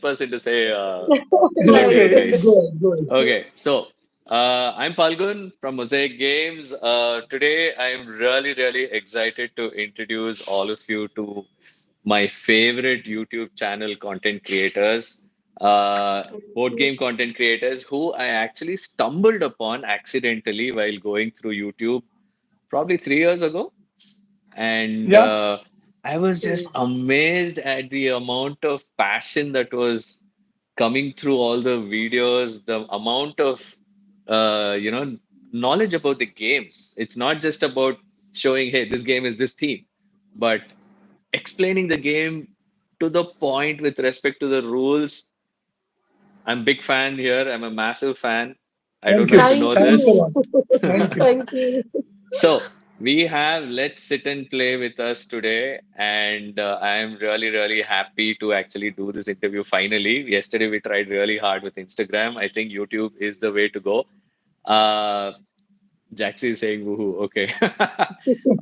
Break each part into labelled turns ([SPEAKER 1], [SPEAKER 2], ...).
[SPEAKER 1] person to say hello to you
[SPEAKER 2] Okay,
[SPEAKER 3] Right.
[SPEAKER 1] guys.
[SPEAKER 2] good.
[SPEAKER 1] Okay, so I'm Palgun from Mosaic Games. Today, I'm really excited to introduce all of you to my favorite YouTube channel content creators, board game content creators who I actually stumbled upon accidentally while going through YouTube probably 3 years ago. And
[SPEAKER 2] Yeah,
[SPEAKER 1] I was just amazed at the amount of passion that was coming through all the videos, the amount of knowledge about the games. It's not just about showing, hey, this game is this theme, but explaining the game to the point with respect to the rules. I'm a big fan here. I'm a massive fan. I don't
[SPEAKER 2] thank
[SPEAKER 1] know if
[SPEAKER 2] you.
[SPEAKER 1] you
[SPEAKER 3] Thank
[SPEAKER 1] know
[SPEAKER 2] Thanks a
[SPEAKER 1] this.
[SPEAKER 2] lot.
[SPEAKER 3] you.
[SPEAKER 2] Thank you.
[SPEAKER 3] Thank you.
[SPEAKER 1] So we have Let's Sit and Play with us today, and I am really happy to actually do this interview finally. Yesterday we tried really hard with Instagram. I think YouTube is the way to go. Uh, Jaxie is saying woohoo. Okay.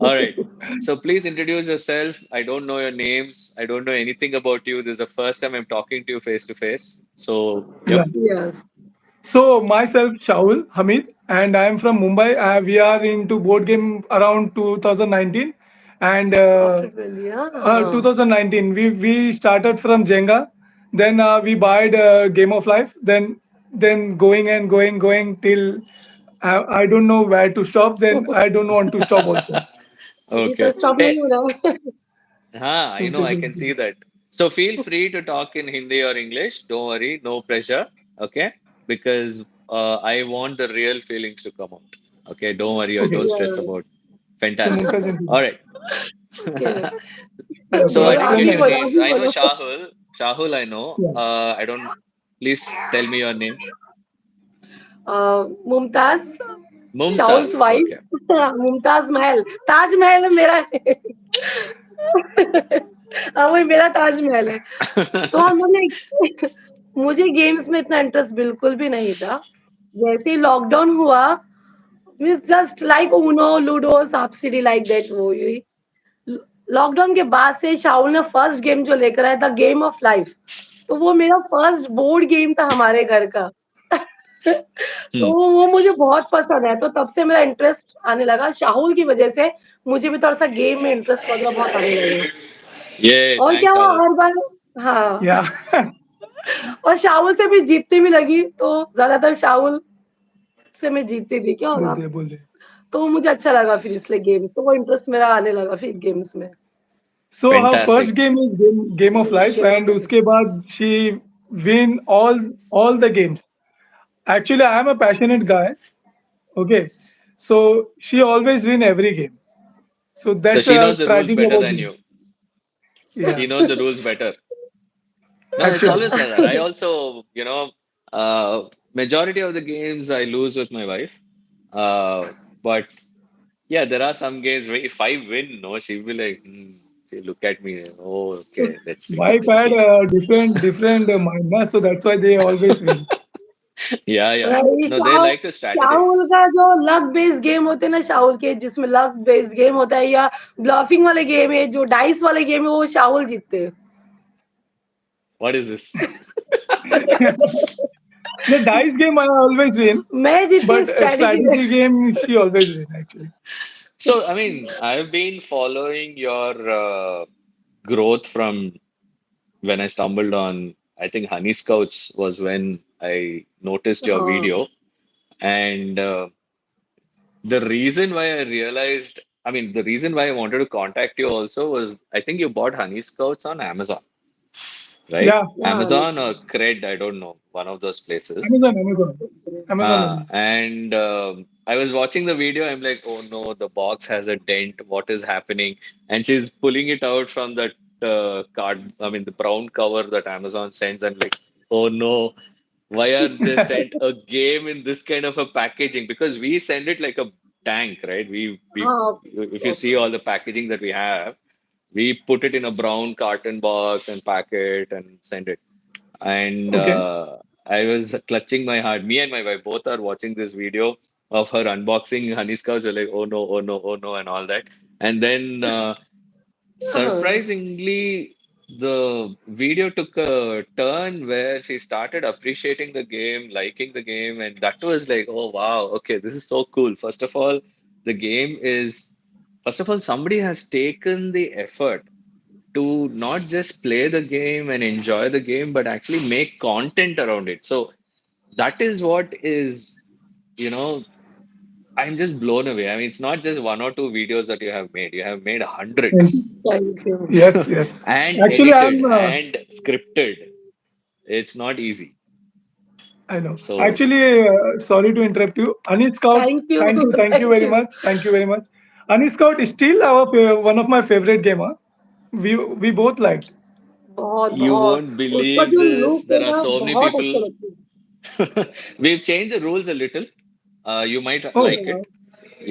[SPEAKER 1] All right. So please introduce yourself. I don't know your names. I don't know anything about you. This is the first time I'm talking to you face to face. So,
[SPEAKER 2] Yeah.
[SPEAKER 1] yep.
[SPEAKER 3] Yes.
[SPEAKER 2] So myself, Shahul Hamid, and I am from Mumbai. We are into board game around 2019, and
[SPEAKER 3] After 12, yeah.
[SPEAKER 2] 2019 we started from Jenga, then we bought Game of Life, then going till I don't know where to stop. Then I don't want to stop also.
[SPEAKER 3] अभी तो
[SPEAKER 1] Okay.
[SPEAKER 3] stop
[SPEAKER 1] Hey,
[SPEAKER 3] नहीं हो रहा है.
[SPEAKER 1] I know, I can see that. So feel free to talk in Hindi or English. Don't worry, no pressure. Okay? Because I want the real feelings to come out. Okay, don't worry or
[SPEAKER 2] Okay,
[SPEAKER 1] don't stress
[SPEAKER 3] Yeah.
[SPEAKER 1] about.
[SPEAKER 2] so
[SPEAKER 1] Fantastic.
[SPEAKER 2] Mumtaz in
[SPEAKER 1] All right.
[SPEAKER 3] Okay.
[SPEAKER 1] So I
[SPEAKER 3] बोलो,
[SPEAKER 1] didn't
[SPEAKER 3] आप
[SPEAKER 1] get
[SPEAKER 3] he
[SPEAKER 1] your
[SPEAKER 2] then
[SPEAKER 3] बोलो, आप
[SPEAKER 1] names.
[SPEAKER 3] He
[SPEAKER 1] I know
[SPEAKER 3] बोलो.
[SPEAKER 1] Shahul. Shahul, I know.
[SPEAKER 2] yeah.
[SPEAKER 1] I don't. Please tell me your name.
[SPEAKER 3] Mumtaz, शाहुल्स
[SPEAKER 1] Mumtaz.
[SPEAKER 3] Wife.
[SPEAKER 1] Okay.
[SPEAKER 3] Mumtaz Mahal, Taj Mahal है मेरा. हाँ, वही मेरा ताजमहल है. तो हम लोग ने मुझे गेम्स में इतना इंटरेस्ट बिल्कुल भी नहीं था. जैसे ही लॉकडाउन हुआ, जस्ट लाइक ऊनो, लूडो, सांप सीढ़ी लाइक दैट वो हुई. लॉकडाउन के बाद से शाहुल ने फर्स्ट गेम जो लेकर आया था गेम ऑफ लाइफ, तो वो मेरा फर्स्ट बोर्ड गेम था हमारे घर का. तो
[SPEAKER 1] Hmm.
[SPEAKER 3] वो मुझे बहुत पसंद है, तो तब से मेरा इंटरेस्ट आने लगा. शाहुल की वजह से मुझे भी थोड़ा-सा गेम में इंटरेस्ट वगैरह बहुत आने लगा.
[SPEAKER 1] Yay,
[SPEAKER 3] और क्या
[SPEAKER 1] thanks,
[SPEAKER 3] हुआ
[SPEAKER 1] Shahul.
[SPEAKER 3] हर बार. हाँ,
[SPEAKER 2] Yeah.
[SPEAKER 3] और शाहुल से भी जीतने भी लगी, तो ज़्यादातर शाहुल से मैं जीतती थी. क्या होगा?
[SPEAKER 2] बोल दे.
[SPEAKER 3] तो मुझे अच्छा लगा फिर इसलिए गेम, तो वो इंटरेस्ट मेरा आने लगा फिर गेम्स में.
[SPEAKER 2] So her
[SPEAKER 1] Fantastic.
[SPEAKER 2] first game is game of life,
[SPEAKER 3] game of
[SPEAKER 2] and
[SPEAKER 3] life.
[SPEAKER 2] उसके बाद she win all the games. Actually, I am a passionate guy. Okay, so she always win every game. So
[SPEAKER 1] So
[SPEAKER 2] that's
[SPEAKER 1] she knows
[SPEAKER 2] a
[SPEAKER 1] the rules
[SPEAKER 2] tragic
[SPEAKER 1] better
[SPEAKER 2] about
[SPEAKER 1] than
[SPEAKER 2] me.
[SPEAKER 1] you.
[SPEAKER 2] Yeah,
[SPEAKER 1] She knows the rules better. No, it's
[SPEAKER 2] actually.
[SPEAKER 1] always like that. I also, majority of the games I lose with my wife. But yeah, there are some games where if I win, no, she'll be like, she look at me. Oh, okay, let's see,
[SPEAKER 2] Wife
[SPEAKER 1] let's
[SPEAKER 2] had
[SPEAKER 1] see.
[SPEAKER 2] a different mind, na, so that's why they always win.
[SPEAKER 1] Yeah.
[SPEAKER 3] वही
[SPEAKER 1] No, they like to
[SPEAKER 3] Shahul
[SPEAKER 1] strategize.
[SPEAKER 3] का जो luck based game होते हैं ना, शाहुल के जिसमें luck based game होता है या ब्लफिंग वाले गेम है, जो डाइस वाले गेम है, वो शाहुल जीतते हैं.
[SPEAKER 1] What is this?
[SPEAKER 2] The dice game I always win,
[SPEAKER 3] मैं जीतती हूँ
[SPEAKER 2] but
[SPEAKER 3] स्ट्रेटेजी में.
[SPEAKER 2] strategy game she always win actually.
[SPEAKER 1] So, I mean, I've been following your growth from when I stumbled on, I think Honey Scouts was when I noticed your
[SPEAKER 3] हाँ.
[SPEAKER 1] video. And the reason why I realized, I mean, the reason why I wanted to contact you also was I think you bought Honey Scouts on Amazon, right?
[SPEAKER 2] Yeah,
[SPEAKER 3] हाँ,
[SPEAKER 1] Amazon or Cred, I don't know, one of those places.
[SPEAKER 2] Amazon only.
[SPEAKER 1] And I was watching the video. I'm like, oh no, the box has a dent. What is happening? And she's pulling it out from that card. I mean, the brown cover that Amazon sends. I'm like, oh no, why are they sent a game in this kind of a packaging? Because we send it like a tank, right? We
[SPEAKER 3] हाँ.
[SPEAKER 1] if you see all the packaging that we have, we put it in a brown carton box and pack it and send it. And
[SPEAKER 2] Okay.
[SPEAKER 1] I was clutching my heart. Me and my wife both are watching this video of her unboxing honey scours. We're like, oh no, oh no, oh no, and all that. And then
[SPEAKER 3] हाँ.
[SPEAKER 1] surprisingly, the video took a turn where she started appreciating the game, liking the game, and that was like, oh wow, okay, this is so cool. The game is, first of all, somebody has taken the effort to not just play the game and enjoy the game, but actually make content around it. So that is what is, you know, I'm just blown away. I mean, it's not just one or two videos that you have made. You have made
[SPEAKER 2] Thank you.
[SPEAKER 1] hundreds
[SPEAKER 3] Thank you.
[SPEAKER 2] Yes, yes.
[SPEAKER 1] and
[SPEAKER 2] Actually,
[SPEAKER 1] edited and scripted. It's not easy.
[SPEAKER 2] I know.
[SPEAKER 1] So
[SPEAKER 2] Actually, sorry to interrupt you. Ani Scout,
[SPEAKER 3] Thank you.
[SPEAKER 2] thank you
[SPEAKER 3] Thank
[SPEAKER 2] very
[SPEAKER 3] you.
[SPEAKER 2] much. Thank you very much. Ani Scout is still one of my favorite gamer. We both liked.
[SPEAKER 3] बहुत
[SPEAKER 1] you
[SPEAKER 3] बहुत
[SPEAKER 1] won't
[SPEAKER 3] उसका
[SPEAKER 1] believe
[SPEAKER 3] जो
[SPEAKER 1] this.
[SPEAKER 3] Look है
[SPEAKER 1] There are
[SPEAKER 3] ना
[SPEAKER 1] so many
[SPEAKER 3] बहुत
[SPEAKER 1] people.
[SPEAKER 3] अच्छा लगता है.
[SPEAKER 1] We've changed the rules a little. You might
[SPEAKER 2] Oh,
[SPEAKER 1] like it.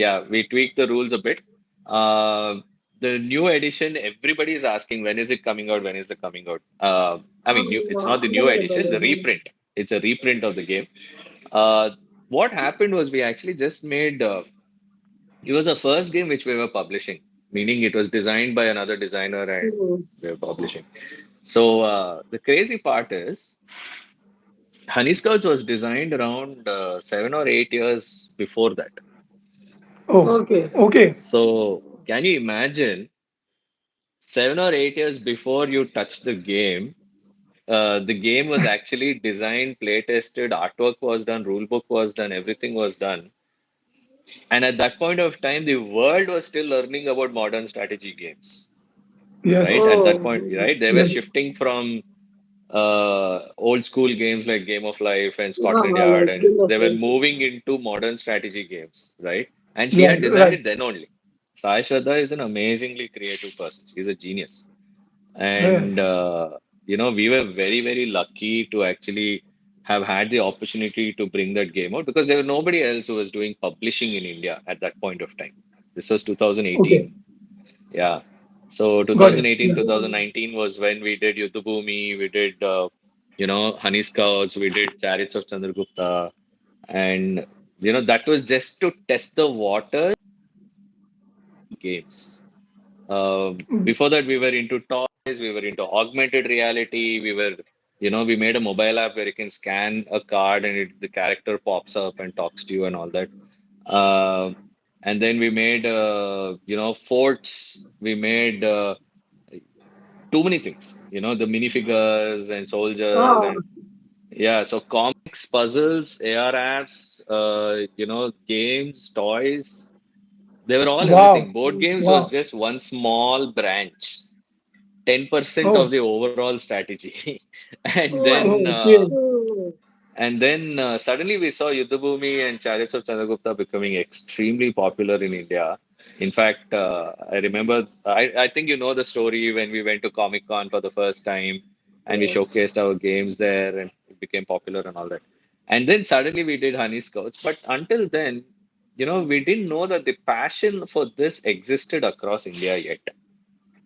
[SPEAKER 1] Yeah, we tweaked the rules a bit. Uh, the new edition, everybody is asking when is it coming out? When is it coming out? I
[SPEAKER 3] हाँ
[SPEAKER 1] mean, it's
[SPEAKER 3] हाँ
[SPEAKER 1] not the new
[SPEAKER 3] मैंने
[SPEAKER 1] edition, the
[SPEAKER 3] बताया.
[SPEAKER 1] reprint. It's a reprint of the game. Uh, what happened was we actually just made. It was the first game which we were publishing, meaning it was designed by another designer and we were publishing. So the crazy part is, Honey Scouts was designed around 7 or 8 years before that.
[SPEAKER 2] oh,
[SPEAKER 3] Okay.
[SPEAKER 2] okay.
[SPEAKER 1] So can you imagine 7 or 8 years before you touch the game was actually designed, play tested, artwork was done, rulebook was done, everything was done. And at that point of time, the world was still learning about modern strategy games, right?
[SPEAKER 2] Yes,
[SPEAKER 1] At that
[SPEAKER 3] Oh.
[SPEAKER 1] point, right? They were
[SPEAKER 2] yes.
[SPEAKER 1] shifting from old school games like Game of Life and
[SPEAKER 3] हाँ
[SPEAKER 1] Scotland
[SPEAKER 3] हाँ
[SPEAKER 1] Yard,
[SPEAKER 3] like
[SPEAKER 1] and
[SPEAKER 3] Game of
[SPEAKER 1] they were
[SPEAKER 3] Thrones.
[SPEAKER 1] moving into modern strategy games, right? And she
[SPEAKER 2] Right,
[SPEAKER 1] had designed
[SPEAKER 2] right.
[SPEAKER 1] it then only. Sai Shraddha is an amazingly creative person. She's a genius. And,
[SPEAKER 2] Yes.
[SPEAKER 1] we were very, very lucky to actually have had the opportunity to bring that game out because there was nobody else who was doing publishing in India at that point of time. This was
[SPEAKER 2] Okay.
[SPEAKER 1] 2018. Yeah. So
[SPEAKER 2] Got it.
[SPEAKER 1] 2018,
[SPEAKER 2] Yeah.
[SPEAKER 1] 2019 was when we did Yuddhabhumi, we did, Honey Scouts, we did Chariots of Chandragupta. And, that was just to test the waters games. Before that, we were into toys, we were into augmented reality, we made a mobile app where you can scan a card and the character pops up and talks to you and all that. Uh, and then we made, forts, we made too many things, the minifigures and soldiers
[SPEAKER 3] हाँ.
[SPEAKER 1] and yeah, so comics, puzzles, AR apps, games, toys, they were all
[SPEAKER 2] Wow.
[SPEAKER 1] everything. Board games was
[SPEAKER 2] Wow.
[SPEAKER 1] just one small branch, 10% of
[SPEAKER 2] Oh,
[SPEAKER 1] the overall strategy. And
[SPEAKER 3] Oh,
[SPEAKER 1] then
[SPEAKER 2] okay.
[SPEAKER 1] suddenly we saw Yuddhabhumi and Chariots of Chandragupta becoming extremely popular in India. In fact, I remember, I think you know the story when we went to Comic Con for the first time and we
[SPEAKER 3] yes.
[SPEAKER 1] showcased our games there and it became popular and all that. And then suddenly we did Honey Scouts. But until then, we didn't know that the passion for this existed across India yet.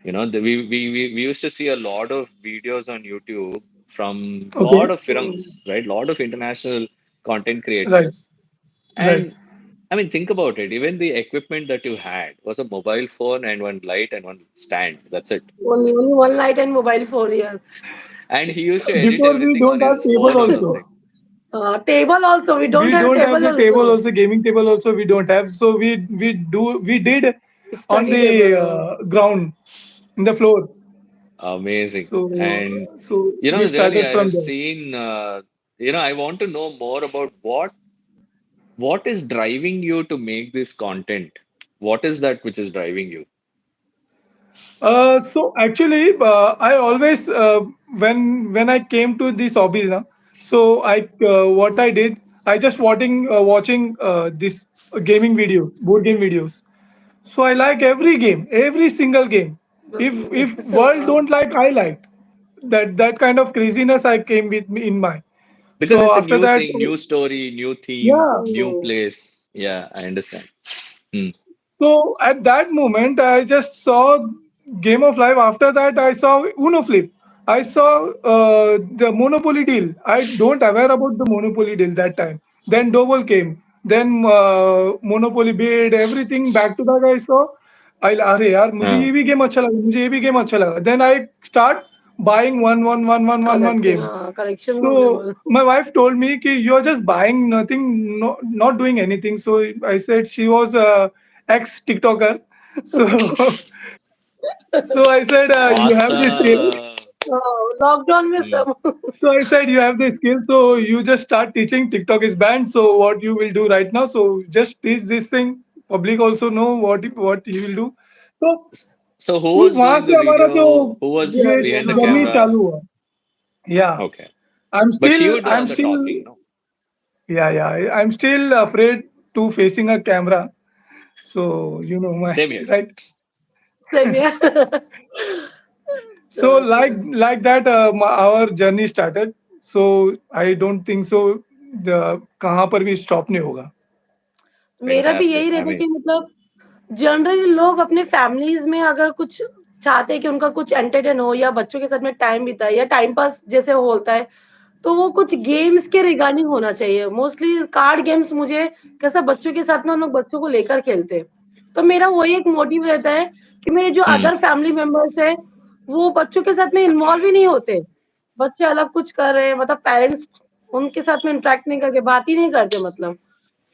[SPEAKER 1] We used to see a lot of videos on YouTube from a
[SPEAKER 2] Okay.
[SPEAKER 1] lot of firms, right? A lot of international content
[SPEAKER 2] Right.
[SPEAKER 1] creators.
[SPEAKER 2] Right.
[SPEAKER 1] And I mean, think about it. Even the equipment that you had was a mobile phone and one light and one stand. That's it.
[SPEAKER 3] Only one night and mobile 4 years.
[SPEAKER 1] And he used to edit
[SPEAKER 2] Before we
[SPEAKER 1] everything on
[SPEAKER 2] don't have
[SPEAKER 1] his
[SPEAKER 2] table
[SPEAKER 1] phone or
[SPEAKER 2] also.
[SPEAKER 1] something.
[SPEAKER 3] Table also. We don't
[SPEAKER 2] We
[SPEAKER 3] have
[SPEAKER 2] don't have
[SPEAKER 3] table
[SPEAKER 2] the table
[SPEAKER 3] also.
[SPEAKER 2] also. Gaming table also we don't have. So we did on
[SPEAKER 3] Study
[SPEAKER 2] the
[SPEAKER 3] table.
[SPEAKER 2] ground in the floor.
[SPEAKER 1] Amazing.
[SPEAKER 2] So
[SPEAKER 1] And
[SPEAKER 2] we
[SPEAKER 1] really,
[SPEAKER 2] started
[SPEAKER 1] I
[SPEAKER 2] from
[SPEAKER 1] have
[SPEAKER 2] there.
[SPEAKER 1] seen. I want to know more about what is driving you to make this content. What is that which is driving you?
[SPEAKER 2] So actually, I always when I came to this hobby, na, so what I did, I just watching this gaming videos, board game videos. So I like every game, every single game. If world
[SPEAKER 3] Wow.
[SPEAKER 2] don't like, I like that kind of craziness I came with me in my.
[SPEAKER 1] Because
[SPEAKER 2] So
[SPEAKER 1] it's a
[SPEAKER 2] after
[SPEAKER 1] new
[SPEAKER 2] that,
[SPEAKER 1] thing, new story, new theme,
[SPEAKER 2] yeah.
[SPEAKER 1] new
[SPEAKER 3] Mm.
[SPEAKER 1] place. Yeah, I understand. Hmm.
[SPEAKER 2] So at that moment, I just saw Game of Life. After that, I saw Uno Flip. I saw the Monopoly deal. I don't aware about the Monopoly deal that time. Then Double came. Then Monopoly bid everything back to back. I saw. I अरे यार मुझे
[SPEAKER 1] Uh,
[SPEAKER 2] ये भी game अच्छा लगा मुझे ये भी गेम अच्छा लगा. Then I start. buying one
[SPEAKER 3] collecting,
[SPEAKER 2] game.
[SPEAKER 3] collection में होते
[SPEAKER 2] So
[SPEAKER 3] बोल.
[SPEAKER 2] my wife told me कि you're just buying nothing, no, not doing anything. So I said she was a ex TikToker. So so I said you have this skill.
[SPEAKER 1] Awesome.
[SPEAKER 3] Lockdown में
[SPEAKER 1] Hmm.
[SPEAKER 3] सब.
[SPEAKER 2] So I said you have the skill. So you just start teaching. TikTok is banned. So what you will do right now? So just teach this thing. Public also know what you will do. So
[SPEAKER 1] So who
[SPEAKER 2] फिर
[SPEAKER 1] was
[SPEAKER 2] वहां
[SPEAKER 1] doing the
[SPEAKER 2] से हमारा जो
[SPEAKER 1] video? Who was
[SPEAKER 2] ये
[SPEAKER 3] journey,
[SPEAKER 1] behind the
[SPEAKER 2] journey
[SPEAKER 3] हाँ.
[SPEAKER 1] camera?
[SPEAKER 2] चालू हुआ. Yeah,
[SPEAKER 1] Okay.
[SPEAKER 2] I'm
[SPEAKER 1] But she
[SPEAKER 2] still
[SPEAKER 1] would do
[SPEAKER 2] I'm
[SPEAKER 1] all the
[SPEAKER 2] still
[SPEAKER 1] talking, no?
[SPEAKER 2] yeah, I'm still afraid to facing a camera. So you know my
[SPEAKER 1] Same here.
[SPEAKER 2] right.
[SPEAKER 3] Same यार.
[SPEAKER 2] So
[SPEAKER 3] चलो चलो.
[SPEAKER 2] like that our journey started. So I don't think so. The कहाँ पर भी stop नहीं होगा.
[SPEAKER 3] मेरा भी
[SPEAKER 1] Fantastic.
[SPEAKER 3] यही
[SPEAKER 1] I
[SPEAKER 3] रहता है
[SPEAKER 1] mean,
[SPEAKER 3] कि मतलब जनरली लोग अपने फैमिलीज में अगर कुछ चाहते हैं कि उनका कुछ एंटरटेन हो या बच्चों के साथ में टाइम बिताए या टाइम पास जैसे होता है, तो वो कुछ गेम्स के रिगार्डिंग होना चाहिए। मोस्टली कार्ड गेम्स मुझे कैसा बच्चों के साथ में हम लोग बच्चों को लेकर खेलते हैं। तो मेरा वही एक मोटिव रहता है कि मेरे जो
[SPEAKER 1] hmm,
[SPEAKER 3] अदर फैमिली मेंबर्स हैं, वो बच्चों के साथ में इन्वॉल्व ही नहीं होते। बच्चे अलग कुछ कर रहे हैं, मतलब पेरेंट्स उनके साथ में इंटरैक्ट नहीं करके बात ही नहीं करते मतलब।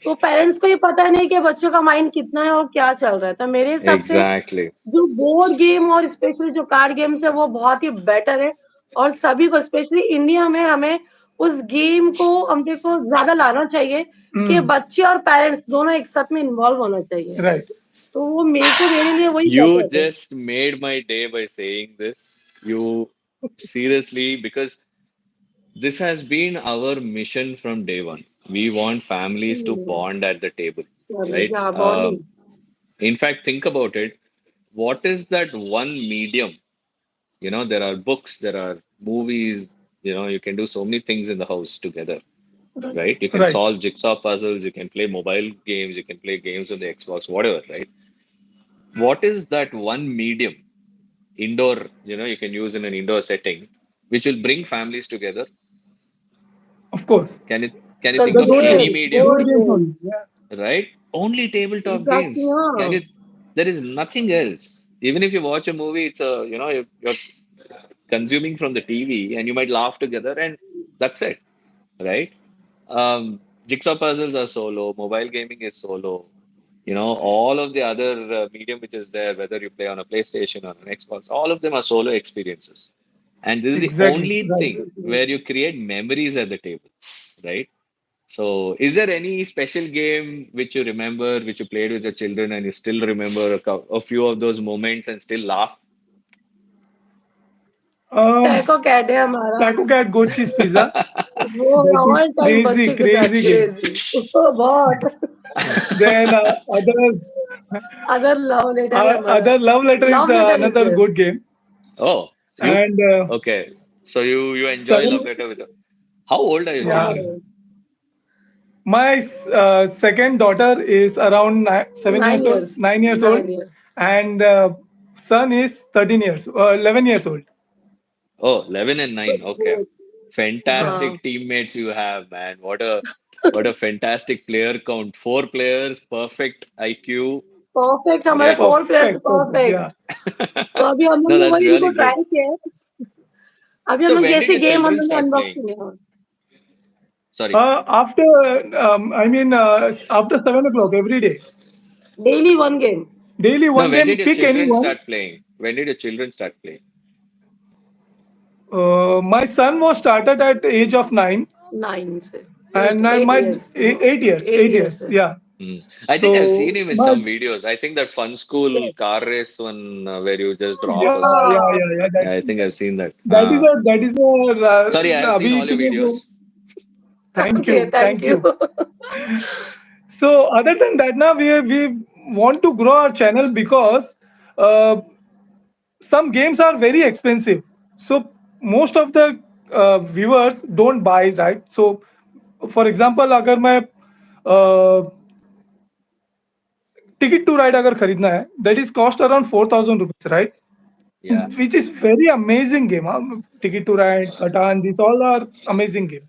[SPEAKER 3] तो पेरेंट्स को ये पता नहीं कि बच्चों का माइंड कितना है और क्या चल रहा है। तो मेरे हिसाब से
[SPEAKER 1] exactly.
[SPEAKER 3] जो बोर्ड गेम और स्पेशली जो कार्ड गेम्स है वो बहुत ही बेटर है और सभी को स्पेशली इंडिया में हमें उस गेम को हमने को ज्यादा लाना चाहिए कि
[SPEAKER 2] Hmm.
[SPEAKER 3] बच्चे और पेरेंट्स दोनों एक साथ में इन्वॉल्व होना चाहिए।
[SPEAKER 2] Right.
[SPEAKER 3] तो वो मेरे लिए वही
[SPEAKER 1] You
[SPEAKER 3] बेटर है।
[SPEAKER 1] just made my day by saying this. You seriously, because this has been our mission from day one. We want families to bond at the table, right?
[SPEAKER 3] Bonding.
[SPEAKER 1] In fact, think about it. What is that one medium? There are books, there are movies, you can do so many things in the house together, right? You can
[SPEAKER 2] Right.
[SPEAKER 1] solve jigsaw puzzles, you can play mobile games, you can play games on the Xbox, whatever, right? What is that one medium, indoor, you can use in an indoor setting, which will bring families together?
[SPEAKER 2] Of course.
[SPEAKER 1] Can you can you
[SPEAKER 3] सब
[SPEAKER 1] think
[SPEAKER 2] The
[SPEAKER 1] of
[SPEAKER 2] board
[SPEAKER 1] any
[SPEAKER 2] games.
[SPEAKER 3] Game,
[SPEAKER 1] medium,
[SPEAKER 3] board
[SPEAKER 2] Board games
[SPEAKER 3] game,
[SPEAKER 2] only. Yeah.
[SPEAKER 1] right? Only tabletop
[SPEAKER 3] exactly
[SPEAKER 1] games.
[SPEAKER 3] हाँ।
[SPEAKER 1] There is nothing else. Even if you watch a movie, it's you're consuming from the TV and you might laugh together and that's it, right? Jigsaw puzzles are solo, mobile gaming is solo. All of the other medium which is there, whether you play on a PlayStation or an Xbox, all of them are solo experiences. And this is the
[SPEAKER 2] Exactly.
[SPEAKER 1] only
[SPEAKER 2] Right.
[SPEAKER 1] thing where you create memories at the table, right? So, is there any special game which you remember, which you played with your children, and you still remember a few of those moments and still laugh?
[SPEAKER 2] Um,
[SPEAKER 3] taco cat है हमारा।
[SPEAKER 2] Taco Cat goat cheese pizza.
[SPEAKER 3] वो
[SPEAKER 2] That is
[SPEAKER 3] all time
[SPEAKER 2] crazy,
[SPEAKER 3] बच्चे के साथ
[SPEAKER 2] crazy game.
[SPEAKER 3] Crazy. बहुत।
[SPEAKER 2] Then
[SPEAKER 3] other love letter है हमारा।
[SPEAKER 2] other love letter is
[SPEAKER 3] love letter is
[SPEAKER 2] another
[SPEAKER 3] there.
[SPEAKER 2] good game.
[SPEAKER 1] Oh, you
[SPEAKER 2] And
[SPEAKER 1] okay? So you enjoy
[SPEAKER 2] seven.
[SPEAKER 1] love letter with. How old are your
[SPEAKER 2] Yeah.
[SPEAKER 1] children?
[SPEAKER 3] हाँ,
[SPEAKER 2] My second daughter is around 7 years
[SPEAKER 3] 9
[SPEAKER 2] old,
[SPEAKER 3] years,
[SPEAKER 2] 9 years old,
[SPEAKER 3] 9 years.
[SPEAKER 2] and son is 11 years old.
[SPEAKER 1] Oh, 11 and 9. Okay.
[SPEAKER 2] Yeah.
[SPEAKER 3] हाँ,
[SPEAKER 1] Fantastic teammates you have, man. What a fantastic player count. Four players, perfect IQ.
[SPEAKER 3] Perfect हमारे
[SPEAKER 1] Great.
[SPEAKER 3] 4 players
[SPEAKER 2] Perfect.
[SPEAKER 3] Perfect.
[SPEAKER 2] Yeah.
[SPEAKER 3] तो अभी हम लोग
[SPEAKER 1] No,
[SPEAKER 3] ने
[SPEAKER 1] that's
[SPEAKER 3] वही
[SPEAKER 1] really
[SPEAKER 3] इनको
[SPEAKER 1] good.
[SPEAKER 3] Try किया है। अभी हम
[SPEAKER 1] So
[SPEAKER 3] लोग
[SPEAKER 1] when did
[SPEAKER 3] जैसे
[SPEAKER 1] your
[SPEAKER 3] गेम हम
[SPEAKER 1] children
[SPEAKER 3] लोग ने
[SPEAKER 1] start
[SPEAKER 3] अनबॉक्स
[SPEAKER 1] playing?
[SPEAKER 3] किए हैं।
[SPEAKER 1] Sorry.
[SPEAKER 2] After, I mean, after 7 o'clock every day,
[SPEAKER 3] daily 1 game,
[SPEAKER 2] daily
[SPEAKER 1] No,
[SPEAKER 2] one
[SPEAKER 1] when
[SPEAKER 2] game.
[SPEAKER 1] did your
[SPEAKER 2] Pick
[SPEAKER 1] children
[SPEAKER 2] anyone.
[SPEAKER 1] start playing? When did your children start playing?
[SPEAKER 2] My son was started at the age of 9,
[SPEAKER 3] 9 से
[SPEAKER 2] and
[SPEAKER 3] 8
[SPEAKER 2] now
[SPEAKER 3] 8
[SPEAKER 2] my
[SPEAKER 3] years, हाँ,
[SPEAKER 2] 8 years,
[SPEAKER 3] 8
[SPEAKER 2] 8
[SPEAKER 3] years
[SPEAKER 2] years.
[SPEAKER 3] है।
[SPEAKER 2] Yeah.
[SPEAKER 1] Hmm. I think I've seen
[SPEAKER 2] So
[SPEAKER 1] him in
[SPEAKER 2] my
[SPEAKER 1] some videos. I think that fun school car race one where you just drop a
[SPEAKER 2] yeah,
[SPEAKER 1] stone.
[SPEAKER 3] हाँ,
[SPEAKER 2] yeah.
[SPEAKER 1] Yeah, I think I've seen that.
[SPEAKER 2] That is a
[SPEAKER 1] Sorry, I have seen
[SPEAKER 2] अभी
[SPEAKER 1] all your
[SPEAKER 2] के लिए वो
[SPEAKER 1] videos.
[SPEAKER 3] Okay thank
[SPEAKER 2] thank
[SPEAKER 3] you.
[SPEAKER 2] you. So other than that, now we want to grow our channel because uh, some games are very expensive. So most of the viewers don't buy, right? So for example, अगर मैं ticket to ride अगर खरीदना है, that is cost around 4,000 rupees, right?
[SPEAKER 1] Yeah,
[SPEAKER 2] Which is very amazing game. Ticket to Ride, Patan, these all are amazing game.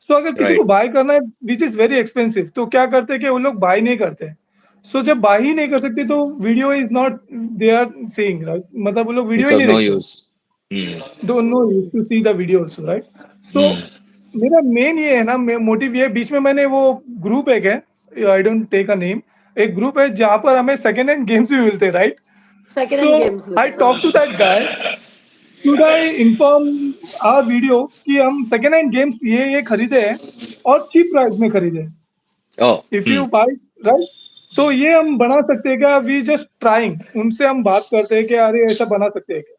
[SPEAKER 2] So अगर किसी को
[SPEAKER 1] right.
[SPEAKER 2] Bye करना है विच इज वेरी एक्सपेंसिव, तो क्या करते हैं कि वो लोग बाय नहीं करते हैं. सो जब बाय ही नहीं कर सकते तो video is not they are saying, right, मतलब वो लोग वीडियो
[SPEAKER 1] It's
[SPEAKER 2] ही
[SPEAKER 1] of
[SPEAKER 2] नहीं
[SPEAKER 1] no
[SPEAKER 2] देखते.
[SPEAKER 1] use. Hmm.
[SPEAKER 2] don't know used to see the video also, right? So
[SPEAKER 1] Hmm.
[SPEAKER 2] मेरा मेन ये है ना, मोटिव ये है, बीच में मैंने वो ग्रुप एक है, I don't take a name, एक ग्रुप है जहाँ पर हमें सेकेंड हैंड गेम्स भी मिलते हैं, right?
[SPEAKER 3] Second
[SPEAKER 2] so
[SPEAKER 3] hand games
[SPEAKER 2] I
[SPEAKER 3] मिलते हैं,
[SPEAKER 2] टॉक टू
[SPEAKER 3] हाँ।
[SPEAKER 2] That guy, should I inform our video कि हम सेकेंड हैंड गेम्स ये खरीदे हैं और चीप प्राइस में खरीदे हैं,
[SPEAKER 1] Oh.
[SPEAKER 2] If
[SPEAKER 1] Hmm.
[SPEAKER 2] You buy, right? तो ये हम बना सकते हैं क्या? वी जस्ट ट्राइंग, उनसे हम बात करते हैं कि अरे ऐसा बना सकते हैं क्या?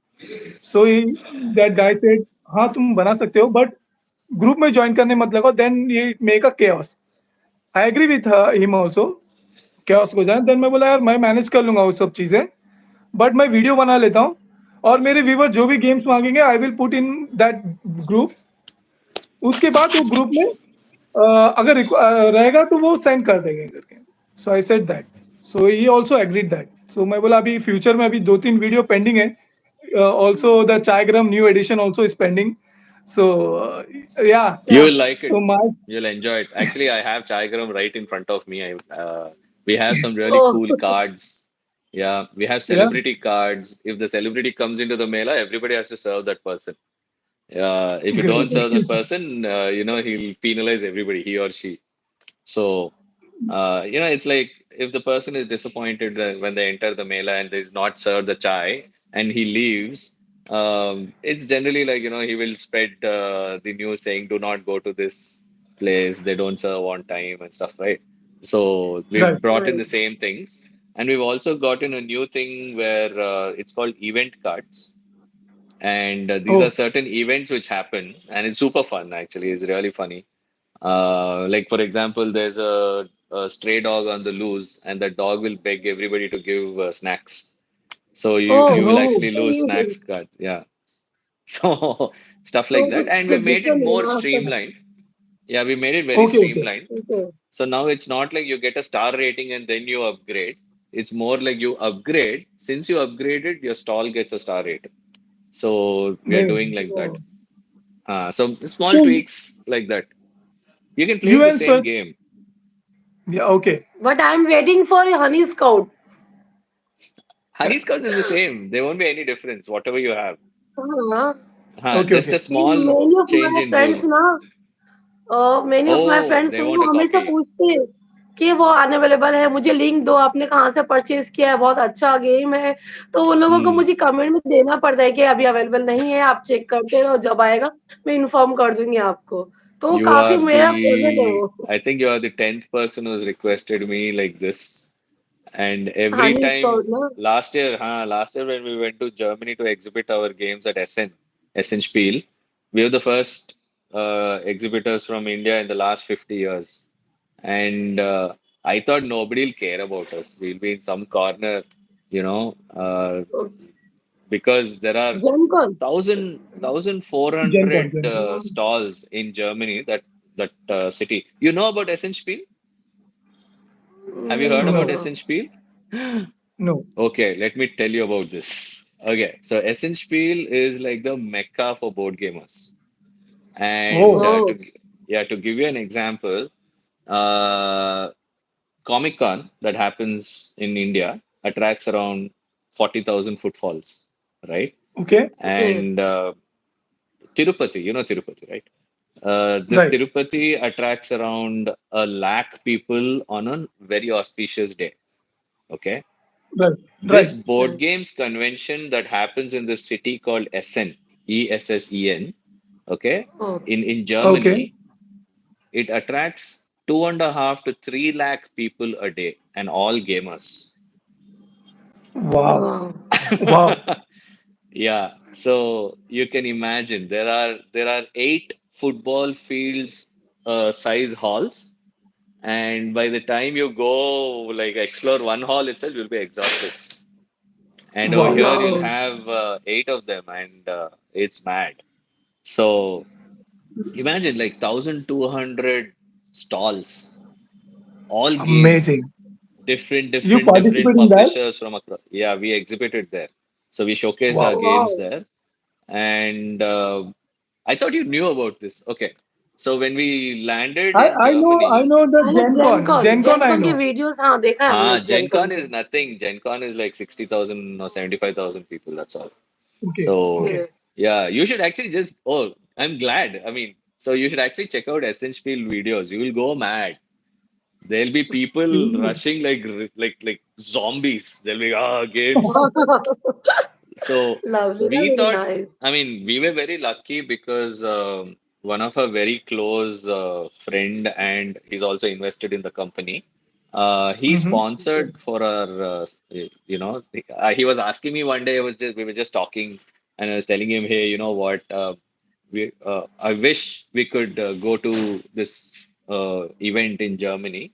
[SPEAKER 2] सो दैट गाय सेड, हाँ तुम बना सकते हो, बट ग्रुप में ज्वाइन करने मत लगो, देन ये make a chaos. I agree with him also, chaos हो जाए, देन मैं बोला यार मैं मैनेज कर लूंगा वो सब चीजें, बट मैं वीडियो बना लेता हूँ और मेरे व्यूवर जो भी गेम्स मांगेंगे I will put in that group, उसके बाद वो ग्रुप में अगर रहेगा तो वो सेंड कर देंगे करके. So I said that, so he also agreed that. So मैं बोला अभी फ्यूचर में अभी 2-3 वीडियो पेंडिंग है, ऑल्सो द चायग्राम new edition also is pending. So yeah,
[SPEAKER 1] You
[SPEAKER 3] क्या?
[SPEAKER 1] will like it.
[SPEAKER 2] so my
[SPEAKER 1] You'll enjoy it. Actually, I have Chaigaram right in front of me. We have some really
[SPEAKER 3] oh!
[SPEAKER 1] cool cards. Yeah, we have
[SPEAKER 2] yeah,
[SPEAKER 1] celebrity cards. If the celebrity comes into the mela, everybody has to serve that person. If you
[SPEAKER 2] great.
[SPEAKER 1] don't serve that person, he'll penalize everybody, he or she. So, it's like if the person is disappointed when they enter the mela and is not served the chai and he leaves, it's generally like, he will spread the news saying, do not go to this place, they don't serve on time and stuff, right? So,
[SPEAKER 2] Right.
[SPEAKER 1] we've brought in
[SPEAKER 3] right.
[SPEAKER 1] the same things. And we've also gotten a new thing where it's called event cards. And these are
[SPEAKER 2] Oh,
[SPEAKER 1] certain events which happen, and it's super fun actually. It's really funny. Like for example, there's a stray dog on the loose, and the dog will beg everybody to give snacks. So you
[SPEAKER 3] oh!
[SPEAKER 1] will
[SPEAKER 2] no.
[SPEAKER 1] actually lose snacks cards. Yeah. So stuff like
[SPEAKER 3] तो
[SPEAKER 1] that, and we
[SPEAKER 3] so
[SPEAKER 1] made it
[SPEAKER 3] different है
[SPEAKER 1] more
[SPEAKER 3] यहाँ पे।
[SPEAKER 1] streamlined. Yeah, we made it very
[SPEAKER 2] Okay, okay.
[SPEAKER 1] streamlined.
[SPEAKER 3] Okay.
[SPEAKER 1] So now it's not like you get a star rating and then you upgrade. It's more like you upgrade. Since you upgraded, your stall gets a star rating. So we are
[SPEAKER 2] नहीं.
[SPEAKER 1] doing like that.
[SPEAKER 3] Oh!
[SPEAKER 1] So small
[SPEAKER 2] So
[SPEAKER 1] tweaks like that. You can play
[SPEAKER 2] you
[SPEAKER 1] the
[SPEAKER 2] and
[SPEAKER 1] same
[SPEAKER 2] sir,
[SPEAKER 1] game.
[SPEAKER 2] yeah, okay.
[SPEAKER 3] But I am waiting for Honey scout.
[SPEAKER 1] Honeycombs is the same. There won't be any difference, whatever you have.
[SPEAKER 3] हाँ,
[SPEAKER 2] Okay,
[SPEAKER 1] Just a
[SPEAKER 2] okay.
[SPEAKER 3] कि
[SPEAKER 1] small
[SPEAKER 3] many of
[SPEAKER 1] change
[SPEAKER 3] my
[SPEAKER 1] in
[SPEAKER 3] friends
[SPEAKER 1] rule.
[SPEAKER 3] ना, many of my
[SPEAKER 1] Oh,
[SPEAKER 3] friends
[SPEAKER 1] they want
[SPEAKER 3] वो
[SPEAKER 1] a
[SPEAKER 3] हमेशा
[SPEAKER 1] copy.
[SPEAKER 3] पूछते हैं कि वो unavailable है, मुझे लिंक दो, आपने कहाँ से परचेज किया है, बहुत अच्छा गेम है। तो उन लोगों को
[SPEAKER 1] Hmm.
[SPEAKER 3] मुझे कमेंट में देना पड़ता है कि अभी अवेलेबल नहीं है, आप चेक करते रहो, जब आएगा मैं इन्फॉर्म कर दूंगी आपको। तो
[SPEAKER 1] You
[SPEAKER 3] काफी
[SPEAKER 1] are
[SPEAKER 3] मेरा फेवरेट है
[SPEAKER 1] the,
[SPEAKER 3] वो।
[SPEAKER 1] I think you are the 10th person who's requested me like this. And every
[SPEAKER 3] Honey
[SPEAKER 1] time,
[SPEAKER 3] scout ना।
[SPEAKER 1] last year when we went to Germany to exhibit our games at Essen Spiel, we were the first exhibitors from India in the last 50 years. And I thought nobody will care about us. We'll be in some corner, because there are
[SPEAKER 3] जेन कौन?
[SPEAKER 1] thousand four
[SPEAKER 2] Gen Con,
[SPEAKER 1] hundred
[SPEAKER 2] Gen Con.
[SPEAKER 1] stalls in Germany. That city. You know about Essenspiel? Have you
[SPEAKER 3] नहीं
[SPEAKER 1] heard
[SPEAKER 3] पता
[SPEAKER 1] about
[SPEAKER 2] No,
[SPEAKER 3] ना।
[SPEAKER 1] Essenspiel?
[SPEAKER 2] no.
[SPEAKER 1] Okay, let me tell you about this. Okay, so Essenspiel is like the mecca for board gamers. And
[SPEAKER 2] Oh,
[SPEAKER 3] oh!
[SPEAKER 1] to give you an example, uh, Comic Con that happens in India attracts around 40,000 footfalls, right?
[SPEAKER 2] okay.
[SPEAKER 3] Okay.
[SPEAKER 1] And Tirupati, you know Tirupati, right? This
[SPEAKER 2] Right,
[SPEAKER 1] Tirupati attracts around a lakh people on a very auspicious day. Okay.
[SPEAKER 2] right,
[SPEAKER 1] This
[SPEAKER 2] right.
[SPEAKER 1] board games convention that happens in this city called Essen, Essen, okay,
[SPEAKER 3] oh!
[SPEAKER 1] in
[SPEAKER 2] Okay.
[SPEAKER 1] Germany, it attracts 2.5 to 3 lakh people a day and all gamers.
[SPEAKER 2] Wow,
[SPEAKER 3] वाह!
[SPEAKER 2] wow.
[SPEAKER 1] Yeah, so you can imagine there are 8 football fields size halls, and by the time you go like explore one hall itself, you'll be exhausted. And over
[SPEAKER 2] Wow.
[SPEAKER 1] here you'll
[SPEAKER 3] wow!
[SPEAKER 1] have 8 of them, and it's mad. So imagine like 1,200 stalls, all games,
[SPEAKER 2] Amazing.
[SPEAKER 1] different,
[SPEAKER 2] You
[SPEAKER 1] different, different
[SPEAKER 2] participate in that?
[SPEAKER 1] publishers from across. Yeah, we exhibited there, so we showcased our
[SPEAKER 2] Wow.
[SPEAKER 1] games
[SPEAKER 3] wow!
[SPEAKER 1] there. And I thought you knew about this. Okay, so when we landed
[SPEAKER 2] I
[SPEAKER 1] in
[SPEAKER 2] I know I
[SPEAKER 1] Germany,
[SPEAKER 2] know the
[SPEAKER 3] मैंने
[SPEAKER 2] Gen Con.
[SPEAKER 3] जेनकॉन
[SPEAKER 2] Gen Con I
[SPEAKER 3] जेनकॉन की
[SPEAKER 2] know.
[SPEAKER 3] Videos, हाँ, देखा है हमने
[SPEAKER 1] Gen
[SPEAKER 3] जेनकॉन
[SPEAKER 1] Con
[SPEAKER 3] को।
[SPEAKER 1] is nothing. Gen Con is like 60,000 or 75,000 people. That's all.
[SPEAKER 2] Okay,
[SPEAKER 1] So
[SPEAKER 2] okay.
[SPEAKER 3] Okay.
[SPEAKER 1] Yeah, you should actually just. Oh, I'm glad. I mean, so you should actually check out Essence Field videos. You will go mad. There'll be people
[SPEAKER 2] Seriously.
[SPEAKER 1] rushing like zombies. They'll be games. So
[SPEAKER 3] Lovely,
[SPEAKER 1] we
[SPEAKER 3] very
[SPEAKER 1] thought,
[SPEAKER 3] nice.
[SPEAKER 1] I mean, we were very lucky because one of our very close friend, and he's also invested in the company. He
[SPEAKER 2] Mm-hmm.
[SPEAKER 1] sponsored for our, he was asking me one day. We were just talking, and I was telling him, hey, you know what? I wish we could go to this event in Germany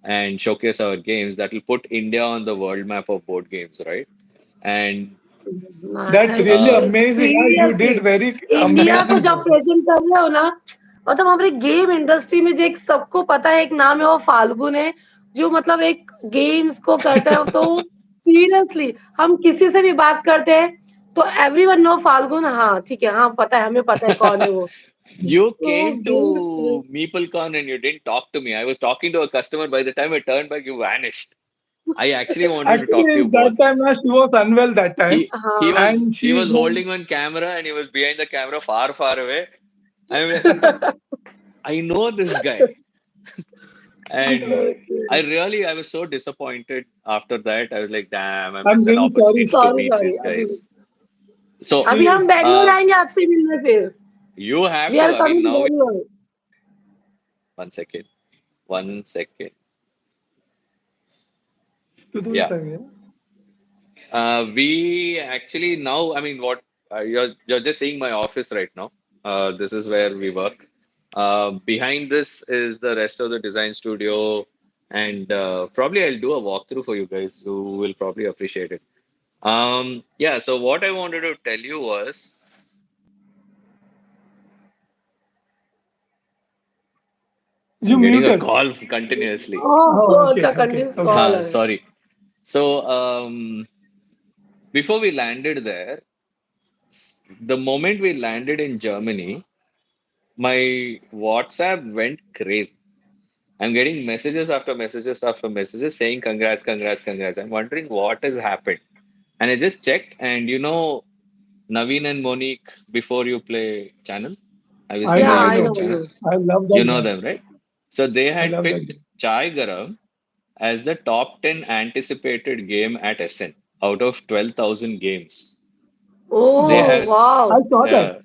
[SPEAKER 1] and showcase our games that will put India on the world map of board games, right? And
[SPEAKER 2] That's
[SPEAKER 3] nice
[SPEAKER 2] really
[SPEAKER 1] uh,
[SPEAKER 2] amazing. You
[SPEAKER 3] seriously
[SPEAKER 2] did very
[SPEAKER 3] India को
[SPEAKER 2] amazing
[SPEAKER 3] जब
[SPEAKER 2] job.
[SPEAKER 3] Present कर रहे हो ना मतलब हमारे game industry में जो एक सबको पता है एक नाम है वो फाल्गुन है जो मतलब एक गेम्स को करता है तो सीरियसली हम किसी से भी बात करते हैं तो एवरीवन नो फाल्गुन हाँ ठीक है हाँ पता है हमें पता है कौन है वो
[SPEAKER 1] you
[SPEAKER 3] तो
[SPEAKER 1] came
[SPEAKER 3] games
[SPEAKER 1] to MeepleCon and you didn't talk to me. I was talking to a customer. By the time I turned back, you vanished. I actually wanted to talk to
[SPEAKER 2] Actually,
[SPEAKER 1] you
[SPEAKER 2] that
[SPEAKER 1] both.
[SPEAKER 2] time she was unwell that time,
[SPEAKER 1] He
[SPEAKER 3] हाँ
[SPEAKER 1] was
[SPEAKER 2] and
[SPEAKER 1] he
[SPEAKER 2] she
[SPEAKER 1] was
[SPEAKER 2] moved.
[SPEAKER 1] holding on camera and he was behind the camera far away. I'm thinking, I know this guy. And I was so disappointed after that. I was like, damn, I
[SPEAKER 2] I'm
[SPEAKER 1] missed an
[SPEAKER 2] really sorry.
[SPEAKER 1] opportunity to
[SPEAKER 3] sorry
[SPEAKER 1] meet
[SPEAKER 3] sorry
[SPEAKER 1] these
[SPEAKER 3] अभी
[SPEAKER 1] guys. So,
[SPEAKER 3] अभी
[SPEAKER 2] See,
[SPEAKER 3] हम बैंगलोर आएंगे आपसे मिलने फिर
[SPEAKER 1] you have
[SPEAKER 3] we
[SPEAKER 1] to,
[SPEAKER 3] are
[SPEAKER 1] I mean,
[SPEAKER 3] coming
[SPEAKER 1] now,
[SPEAKER 3] Bangalore
[SPEAKER 1] one second, one second.
[SPEAKER 2] to the
[SPEAKER 1] Yeah.
[SPEAKER 2] side, yeah.
[SPEAKER 1] We actually now, I mean, what you're just seeing my office right now. This is where we work. Behind this is the rest of the design studio, and probably I'll do a walkthrough for you guys who will probably appreciate it. Yeah, so what I wanted to tell you was
[SPEAKER 2] You
[SPEAKER 1] I'm getting a
[SPEAKER 2] muted.
[SPEAKER 1] call continuously.
[SPEAKER 2] Oh,
[SPEAKER 3] oh
[SPEAKER 2] okay,
[SPEAKER 3] अच्छा
[SPEAKER 2] okay,
[SPEAKER 3] continuous
[SPEAKER 2] okay.
[SPEAKER 3] Call है
[SPEAKER 1] Sorry. So before we landed there, the moment we landed in Germany, my WhatsApp went crazy. I'm getting messages after messages after messages saying congrats, congrats, congrats. I'm wondering what has happened. And I just checked, and Naveen and Monique, before you play channel, have you
[SPEAKER 2] I
[SPEAKER 1] seen
[SPEAKER 3] या
[SPEAKER 1] the
[SPEAKER 2] know, I
[SPEAKER 3] I
[SPEAKER 1] YouTube
[SPEAKER 2] know.
[SPEAKER 3] No
[SPEAKER 1] channel?
[SPEAKER 3] You
[SPEAKER 2] I love
[SPEAKER 1] You
[SPEAKER 2] that
[SPEAKER 1] know
[SPEAKER 2] guy.
[SPEAKER 1] them, right? So they
[SPEAKER 2] I
[SPEAKER 1] had
[SPEAKER 2] love that
[SPEAKER 1] picked
[SPEAKER 2] guy.
[SPEAKER 1] Chai Garam as the top 10 anticipated game at SN out of 12,000 games. They
[SPEAKER 3] oh
[SPEAKER 2] Wow.
[SPEAKER 1] have,
[SPEAKER 3] wow
[SPEAKER 2] I saw that.
[SPEAKER 1] uh,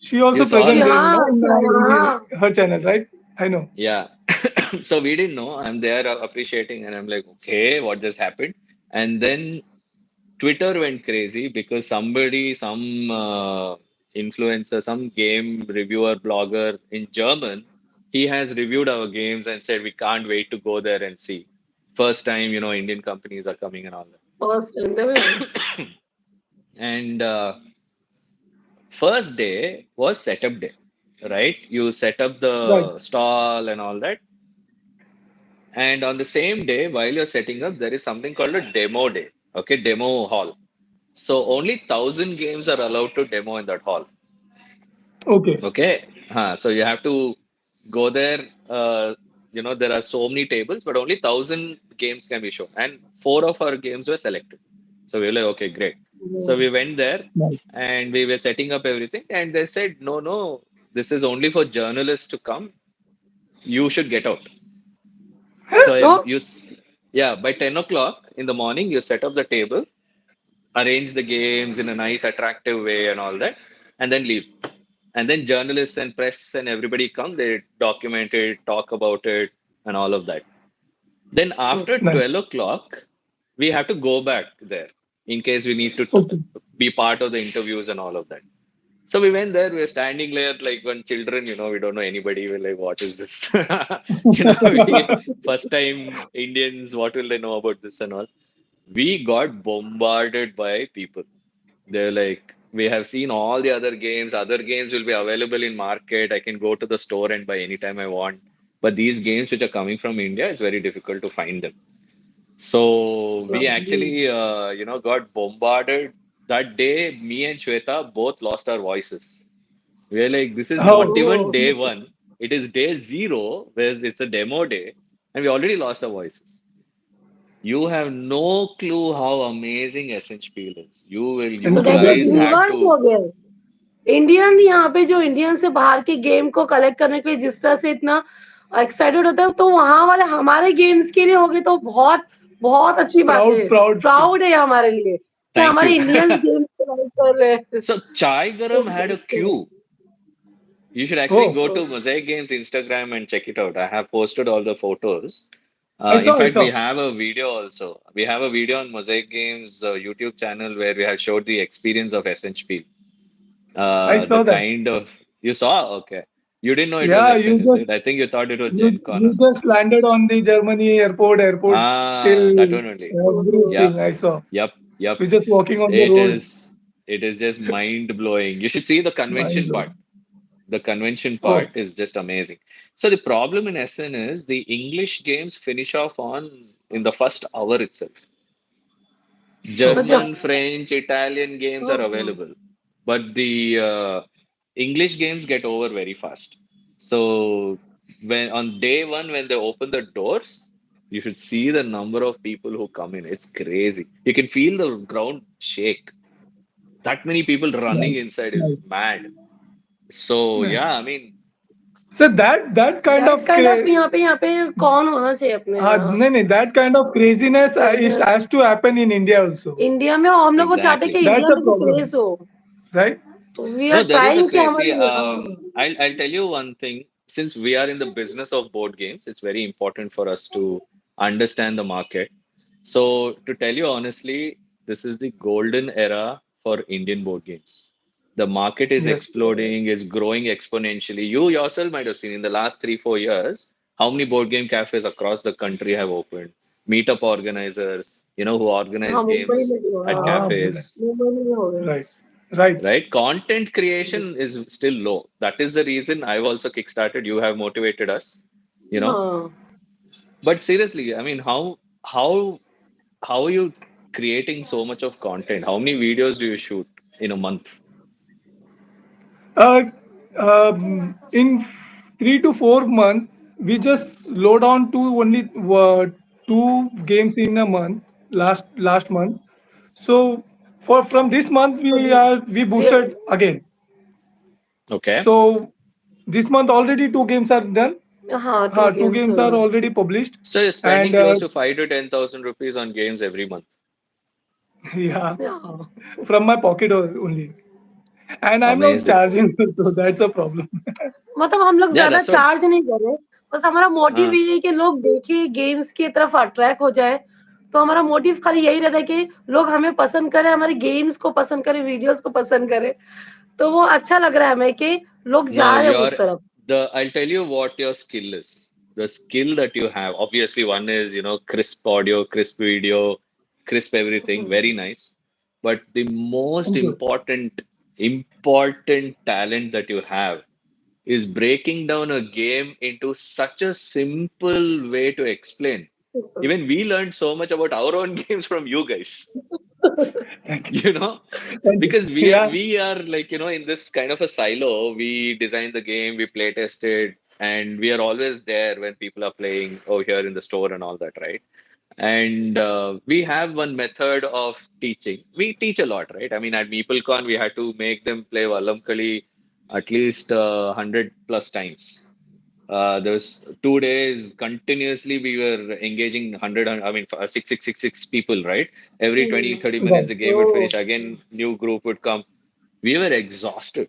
[SPEAKER 2] She
[SPEAKER 1] you
[SPEAKER 2] also
[SPEAKER 1] saw
[SPEAKER 3] जी
[SPEAKER 2] present
[SPEAKER 1] that?
[SPEAKER 2] there,
[SPEAKER 3] हाँ
[SPEAKER 2] no,
[SPEAKER 3] अच्छा हाँ
[SPEAKER 2] her channel, right? I know.
[SPEAKER 1] Yeah. So we didn't know. I'm there appreciating, and I'm like, okay, what just happened? And then Twitter went crazy because some influencer, some game reviewer, blogger in German, he has reviewed our games and said we can't wait to go there and see. First time, Indian companies are coming and all
[SPEAKER 3] first interview
[SPEAKER 1] that. And first day was setup day, right? You set up
[SPEAKER 2] Right.
[SPEAKER 1] the stall and all that. And on the same day, while you're setting up, there is something called a demo day, okay, demo hall. So only 1,000 games are allowed to demo in that hall.
[SPEAKER 2] Okay.
[SPEAKER 1] Okay. So you have to go there. There are so many tables, but only 1,000 games can be shown. And four of our games were selected. So we were like, okay, great. So we went there
[SPEAKER 2] Right.
[SPEAKER 1] and we were setting up everything. And they said, no, no, this is only for journalists to come. You should get out. So
[SPEAKER 3] तो
[SPEAKER 1] yeah, by 10 o'clock in the morning, you set up the table, arrange the games in a nice, attractive way and all that, and then leave. And then journalists and press and everybody come, they document it, talk about it, and all of that. Then after
[SPEAKER 3] okay
[SPEAKER 2] Nice.
[SPEAKER 1] 12 o'clock, we have to go back there in case we need to
[SPEAKER 2] Okay.
[SPEAKER 1] be part of the interviews and all of that. So we went there, we were standing there like when children, we don't know anybody. We're like, what is this? First time Indians, what will they know about this and all? We got bombarded by people. They're like, we have seen all the other games. Other games will be available in market. I can go to the store and buy anytime I want. But these games which are coming from India, it's very difficult to find them. So we actually, got bombarded. That day, me and Shweta both lost our voices. We're like, this is not
[SPEAKER 2] Oh,
[SPEAKER 1] even
[SPEAKER 3] oh
[SPEAKER 1] day one. It is day zero, where it's a demo day, and we already lost our voices. You have no clue how amazing SHPL is.
[SPEAKER 2] and
[SPEAKER 3] तो
[SPEAKER 1] You
[SPEAKER 3] that was
[SPEAKER 1] guys
[SPEAKER 2] exactly.
[SPEAKER 1] have
[SPEAKER 3] reverse
[SPEAKER 1] to.
[SPEAKER 3] हो गया Indian यहाँ पे जो Indian से बाहर के game को कलेक्ट करने के लिए जिस तरह से इतना एक्साइटेड होता है, तो वहाँ वाले हमारे गेम्स के लिए हो गए तो बहुत बहुत अच्छी बात
[SPEAKER 2] Proud,
[SPEAKER 3] है।
[SPEAKER 2] proud.
[SPEAKER 3] प्राउड है हमारे लिए कि
[SPEAKER 1] Thank
[SPEAKER 3] हमारे
[SPEAKER 1] you.
[SPEAKER 3] इंडियंस गेम्स को लाइक कर रहे हैं।
[SPEAKER 1] So Chai
[SPEAKER 3] तो
[SPEAKER 1] Garam had a
[SPEAKER 3] बिल्कुल।
[SPEAKER 1] queue. You should actually
[SPEAKER 2] Oh,
[SPEAKER 1] go to Mosaic Games Instagram and check it out. I have posted all the photos.
[SPEAKER 2] I
[SPEAKER 1] In
[SPEAKER 2] saw, I
[SPEAKER 1] fact, we
[SPEAKER 2] saw.
[SPEAKER 1] have a video also. We have a video on Mosaic Games YouTube channel where we have showed the experience of SNHP.
[SPEAKER 2] I
[SPEAKER 1] The
[SPEAKER 2] saw that.
[SPEAKER 1] kind of you saw? Okay. You didn't know it was
[SPEAKER 2] Yeah,
[SPEAKER 1] SN, is it? I think you thought it was Gen Con or
[SPEAKER 2] you just
[SPEAKER 1] something.
[SPEAKER 2] landed on the Germany airport
[SPEAKER 1] Ah, that
[SPEAKER 2] till
[SPEAKER 1] one only.
[SPEAKER 3] Hmm,
[SPEAKER 1] Yep,
[SPEAKER 2] everything I saw.
[SPEAKER 1] yep, yep.
[SPEAKER 2] We just walking on the
[SPEAKER 1] It
[SPEAKER 2] road.
[SPEAKER 1] is it is just mind blowing. You should see the
[SPEAKER 2] Mind
[SPEAKER 1] convention part.
[SPEAKER 2] blowing.
[SPEAKER 1] The convention
[SPEAKER 2] Oh,
[SPEAKER 1] part is just amazing. So the problem in SN is the English games finish off on in the first hour itself.
[SPEAKER 3] अच्छा।
[SPEAKER 1] German, French, Italian games are
[SPEAKER 3] hmm,
[SPEAKER 1] available, but the English games get over very fast. So when on day one, when they open the doors, you should see the number of people who come in. It's crazy. You can feel the ground shake. That many people running
[SPEAKER 2] nice,
[SPEAKER 1] inside is
[SPEAKER 2] nice,
[SPEAKER 1] mad. So yeah,
[SPEAKER 2] nice.
[SPEAKER 1] I mean,
[SPEAKER 2] So that kind
[SPEAKER 3] that
[SPEAKER 2] of
[SPEAKER 3] kind of यहाँ पे कौन होना चाहिए अपने यहाँ?
[SPEAKER 2] no, no, that kind of craziness is
[SPEAKER 3] craziness
[SPEAKER 2] has to happen in India also.
[SPEAKER 3] India में, और हम लोग को चाहते हैं
[SPEAKER 1] exactly.
[SPEAKER 3] कि
[SPEAKER 2] That's
[SPEAKER 3] इंडिया
[SPEAKER 2] the
[SPEAKER 3] में तो
[SPEAKER 2] problem,
[SPEAKER 3] क्रेज हो।
[SPEAKER 2] right?
[SPEAKER 3] We are
[SPEAKER 1] No, there is a
[SPEAKER 3] trying कि
[SPEAKER 1] craze. See,
[SPEAKER 3] हमारे हाँ,
[SPEAKER 1] I'll tell you one thing. Since we are in the business of board games, it's very important for us to understand the market. So, to tell you honestly, this is the golden era for Indian board games. The market is
[SPEAKER 2] Yes.
[SPEAKER 1] exploding, is growing exponentially. You yourself might have seen in the last 3, 4 years how many board game cafes across the country have opened. Meetup organizers, who organize
[SPEAKER 3] हाँ Mumbai
[SPEAKER 1] games
[SPEAKER 3] में भी हो
[SPEAKER 1] at
[SPEAKER 3] हाँ,
[SPEAKER 1] cafes,
[SPEAKER 3] Mumbai में भी हो गए।
[SPEAKER 2] Right, right.
[SPEAKER 1] right? Content creation is still low. That is the reason I've also kickstarted. You have motivated us, you know.
[SPEAKER 3] हाँ,
[SPEAKER 1] But seriously, I mean, how are you creating so much of content? How many videos do you shoot in a month?
[SPEAKER 2] Uh, in 3 to 4 months, we just slow down to only 2 games in a month. Last month. So for from this month
[SPEAKER 3] तो
[SPEAKER 2] we boosted again.
[SPEAKER 1] Okay.
[SPEAKER 2] So this month already 2 games are done.
[SPEAKER 3] हाँ, 2
[SPEAKER 2] Two
[SPEAKER 3] games
[SPEAKER 2] games
[SPEAKER 3] हो
[SPEAKER 2] are
[SPEAKER 3] गए।
[SPEAKER 2] already published,
[SPEAKER 1] So you're
[SPEAKER 2] and
[SPEAKER 1] spending close to 5 to 10,000 rupees on games every month.
[SPEAKER 2] yeah,
[SPEAKER 3] हाँ,
[SPEAKER 2] from my pocket only. And I'm not
[SPEAKER 1] Amazing.
[SPEAKER 2] charging, so that's a problem.
[SPEAKER 3] मतलब हम लोग
[SPEAKER 1] Yeah,
[SPEAKER 3] ज़्यादा
[SPEAKER 1] that's what.
[SPEAKER 3] Charge नहीं कर रहे, बस हमारा मोटिव
[SPEAKER 1] Uh,
[SPEAKER 3] यही है कि लोग देखें, गेम्स की तरफ अट्रैक्ट हो जाएँ। तो हमारा मोटिव खाली यही रहता है कि लोग हमें पसंद करें, हमारे गेम्स को पसंद करें, वीडियोज़ को पसंद करें। तो वो अच्छा लग रहा है हमें कि लोग
[SPEAKER 1] no,
[SPEAKER 3] जा रहे हैं
[SPEAKER 1] you're
[SPEAKER 3] उस तरफ।
[SPEAKER 1] I'll tell you what your skill is. The skill that you have. Obviously, one is, crisp audio, crisp video, crisp everything.
[SPEAKER 3] Hmm,
[SPEAKER 1] Very nice. But the most
[SPEAKER 2] Thank you.
[SPEAKER 1] important talent that you have is breaking down a game into such a simple way to explain. Even we learned so much about our own games from you guys.
[SPEAKER 2] Thank you.
[SPEAKER 1] you know
[SPEAKER 2] Thank you.
[SPEAKER 1] because
[SPEAKER 2] Yeah.
[SPEAKER 1] we are like in this kind of a silo. We design the game, we play test it, and we are always there when people are playing over here in the store and all that, right? And we have one method of teaching. We teach a lot, right? I mean, at MeepleCon we had to make them play Vallamkali at least 100 plus times. There was 2 days continuously we were engaging 100, I mean, 6 people, right? Every 20,
[SPEAKER 3] hmm,
[SPEAKER 1] 30 minutes
[SPEAKER 2] Right.
[SPEAKER 1] the game would
[SPEAKER 3] oh!
[SPEAKER 1] finish. Again, new group would come. We were exhausted.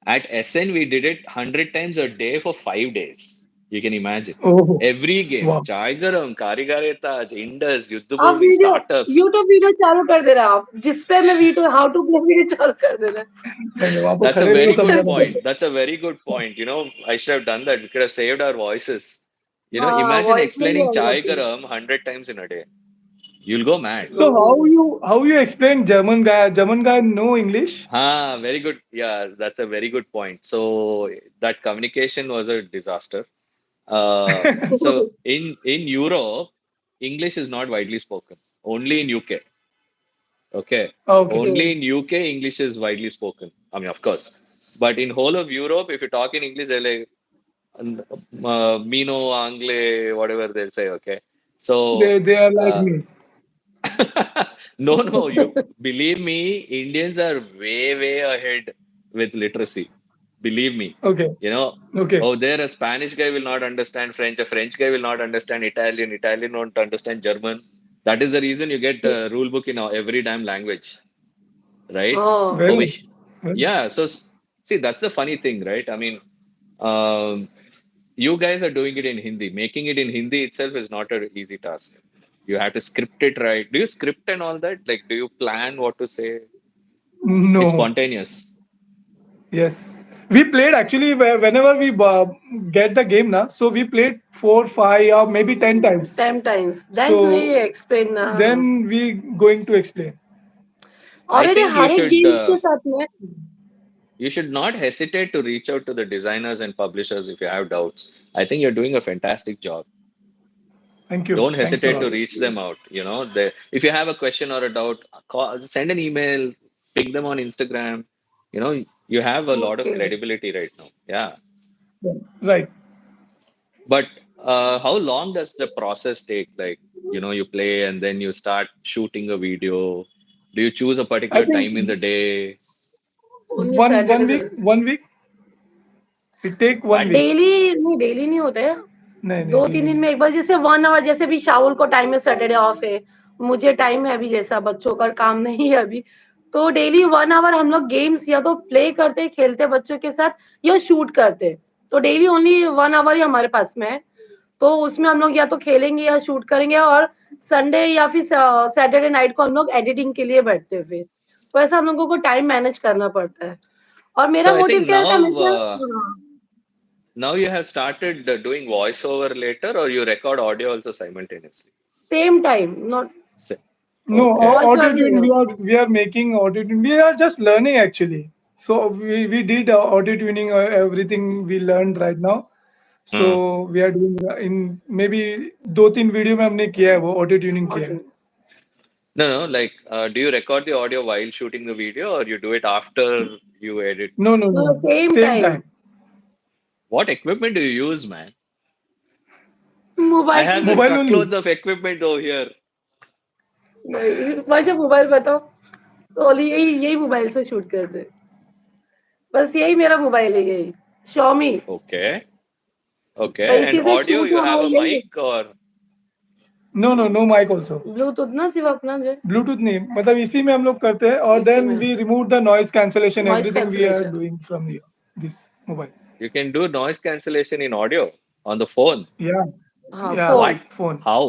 [SPEAKER 1] At SN, we did it 100 times a day for 5 days. You can imagine.
[SPEAKER 2] Oh,
[SPEAKER 1] Every game,
[SPEAKER 2] wow.
[SPEAKER 1] Chaigaram, Karigaretaj, Indus,
[SPEAKER 3] आप
[SPEAKER 1] Yuddhabhumi,
[SPEAKER 3] video
[SPEAKER 1] startups.
[SPEAKER 3] YouTube video चालू कर दे रहे हैं आप, display में video how to play video चालू कर दे रहे
[SPEAKER 2] नहीं नहीं वहाँ पर
[SPEAKER 1] That's a
[SPEAKER 2] खड़े रहो
[SPEAKER 1] very good
[SPEAKER 2] समझाना
[SPEAKER 1] point.
[SPEAKER 2] पड़ता
[SPEAKER 1] That's a very good point. I should have done that. We could have saved our voices.
[SPEAKER 3] हैं। हाँ,
[SPEAKER 1] Imagine
[SPEAKER 3] वॉइस में भी
[SPEAKER 1] explaining
[SPEAKER 3] आना
[SPEAKER 1] Chai
[SPEAKER 3] चाहिए।
[SPEAKER 1] Garam 100 times in a day. You'll go mad.
[SPEAKER 2] So
[SPEAKER 3] oh!
[SPEAKER 2] how you explain German guy know English?
[SPEAKER 1] Very good. Yeah, that's a very good point. So that communication was a disaster. So in Europe, English is not widely spoken. Only in UK. Okay.
[SPEAKER 2] Okay.
[SPEAKER 3] Okay,
[SPEAKER 1] Only in UK, English is widely spoken. I mean, of course. But in whole of Europe, if you talk in English, they're like, Mino, Angle, whatever they'll say. Okay. So,
[SPEAKER 2] They are like
[SPEAKER 1] uh,
[SPEAKER 2] me.
[SPEAKER 1] no, you believe me, Indians are way, way ahead. with literacy. Believe me.
[SPEAKER 2] Okay.
[SPEAKER 1] You know,
[SPEAKER 2] Okay.
[SPEAKER 1] oh, there a Spanish guy will not understand French, a French guy will not understand Italian, Italian won't understand German. That is the reason you get a rule book in every damn language, right?
[SPEAKER 3] Oh,
[SPEAKER 1] For
[SPEAKER 2] Well,
[SPEAKER 1] which,
[SPEAKER 2] well,
[SPEAKER 1] yeah. So see, that's the funny thing, right? I mean, um, you guys are doing it in Hindi. Making it in Hindi itself is not an easy task. You have to script it right. Do you script and all that? Like, do you plan what to say? It's
[SPEAKER 2] no.
[SPEAKER 1] spontaneous.
[SPEAKER 2] Yes. We played actually whenever we get the game now. So we played 4, 5, or maybe 10 times.
[SPEAKER 3] 10 times. Then we
[SPEAKER 2] So
[SPEAKER 3] explain.
[SPEAKER 2] then we going to explain.
[SPEAKER 1] I
[SPEAKER 3] already
[SPEAKER 1] think
[SPEAKER 3] हर एक game के साथ में
[SPEAKER 1] you should not hesitate to reach out to the designers and publishers if you have doubts. I think you're doing a fantastic job.
[SPEAKER 2] Thank you.
[SPEAKER 1] Don't
[SPEAKER 2] Thanks a
[SPEAKER 1] hesitate
[SPEAKER 2] lot.
[SPEAKER 1] to reach them out. If you have a question or a doubt, send an email, ping them on Instagram. You have a lot of
[SPEAKER 3] okay
[SPEAKER 1] credibility right now. Yeah.
[SPEAKER 2] Yeah. Right.
[SPEAKER 1] But how long does the process take? Like, you play and then you start shooting a video. Do you choose a
[SPEAKER 2] I
[SPEAKER 1] particular
[SPEAKER 2] think
[SPEAKER 1] time in the day?
[SPEAKER 3] Only
[SPEAKER 2] one
[SPEAKER 3] Saturday
[SPEAKER 2] week,
[SPEAKER 3] Sunday
[SPEAKER 2] 1 week. It take
[SPEAKER 1] What?
[SPEAKER 2] 1 week.
[SPEAKER 3] Daily नहीं होता है
[SPEAKER 2] नहीं नहीं
[SPEAKER 3] दो
[SPEAKER 2] daily
[SPEAKER 3] तीन दिन
[SPEAKER 2] नहीं.
[SPEAKER 3] में एक बार जैसे 1 आवर जैसे भी शाहुल को टाइम है सैटरडे ऑफ है मुझे टाइम है अभी जैसा बच्चों का काम नहीं है अभी तो डेली 1 आवर हम लोग गेम्स या तो प्ले करते खेलते बच्चों के साथ या शूट करते तो डेली ओनली 1 आवर ही हमारे पास में है तो उसमें हम लोग या तो खेलेंगे या शूट करेंगे और संडे या फिर सैटरडे नाइट को हम लोग एडिटिंग के लिए बैठते हैं फिर तो ऐसा हम लोगों को टाइम मैनेज करना पड़ता है और मेरा
[SPEAKER 1] So I
[SPEAKER 3] मोटिव
[SPEAKER 1] think
[SPEAKER 3] क्या रहता है
[SPEAKER 1] now,
[SPEAKER 3] हमेशा हाँ,
[SPEAKER 1] now you have started doing voiceover later, or you record audio also simultaneously.
[SPEAKER 3] Same time not
[SPEAKER 1] Sa-
[SPEAKER 2] No,
[SPEAKER 1] Okay.
[SPEAKER 3] Voice
[SPEAKER 2] audio
[SPEAKER 3] over नहीं
[SPEAKER 2] tune.
[SPEAKER 3] हो
[SPEAKER 2] We are making audio tune. We are just learning actually. So we did audio tuning everything we learned right now.
[SPEAKER 1] Hmm.
[SPEAKER 2] So we are doing in maybe 2-3 video में हमने किया है वो audio tuning किया है.
[SPEAKER 3] Audio
[SPEAKER 1] No, no. Like, do you record the audio while shooting the video, or you do it after you edit?
[SPEAKER 2] No, no,
[SPEAKER 3] no
[SPEAKER 2] no.
[SPEAKER 3] Same
[SPEAKER 2] Same
[SPEAKER 3] time
[SPEAKER 2] time.
[SPEAKER 1] What equipment do you use, man? I have
[SPEAKER 3] mobile
[SPEAKER 1] the
[SPEAKER 2] Mobile only.
[SPEAKER 1] truckloads of equipment over here.
[SPEAKER 3] वैसे mobile बताओ तो only यही यही mobile से shoot करते बस यही मेरा मोबाइल है यही Xiaomi
[SPEAKER 1] Okay. Okay.
[SPEAKER 3] तो
[SPEAKER 1] And
[SPEAKER 3] इसी से
[SPEAKER 1] audio,
[SPEAKER 3] शूट
[SPEAKER 1] you
[SPEAKER 3] हो रहा
[SPEAKER 1] have
[SPEAKER 3] है
[SPEAKER 1] a
[SPEAKER 3] यही
[SPEAKER 1] mic or
[SPEAKER 2] No, no, no mic also.
[SPEAKER 3] Bluetooth ना सिर्फ अपना जो
[SPEAKER 2] ब्लूटूथ नहीं मतलब इसी में हम लोग करते हैं और
[SPEAKER 3] इसी
[SPEAKER 2] देन
[SPEAKER 3] में
[SPEAKER 2] we remove the noise cancellation
[SPEAKER 3] noise
[SPEAKER 2] everything we are
[SPEAKER 3] cancellation
[SPEAKER 2] doing from this mobile.
[SPEAKER 1] you can do noise cancellation in audio on the phone?
[SPEAKER 2] या
[SPEAKER 3] हाँ
[SPEAKER 2] या
[SPEAKER 1] What?
[SPEAKER 3] Phone
[SPEAKER 2] phone.
[SPEAKER 1] How?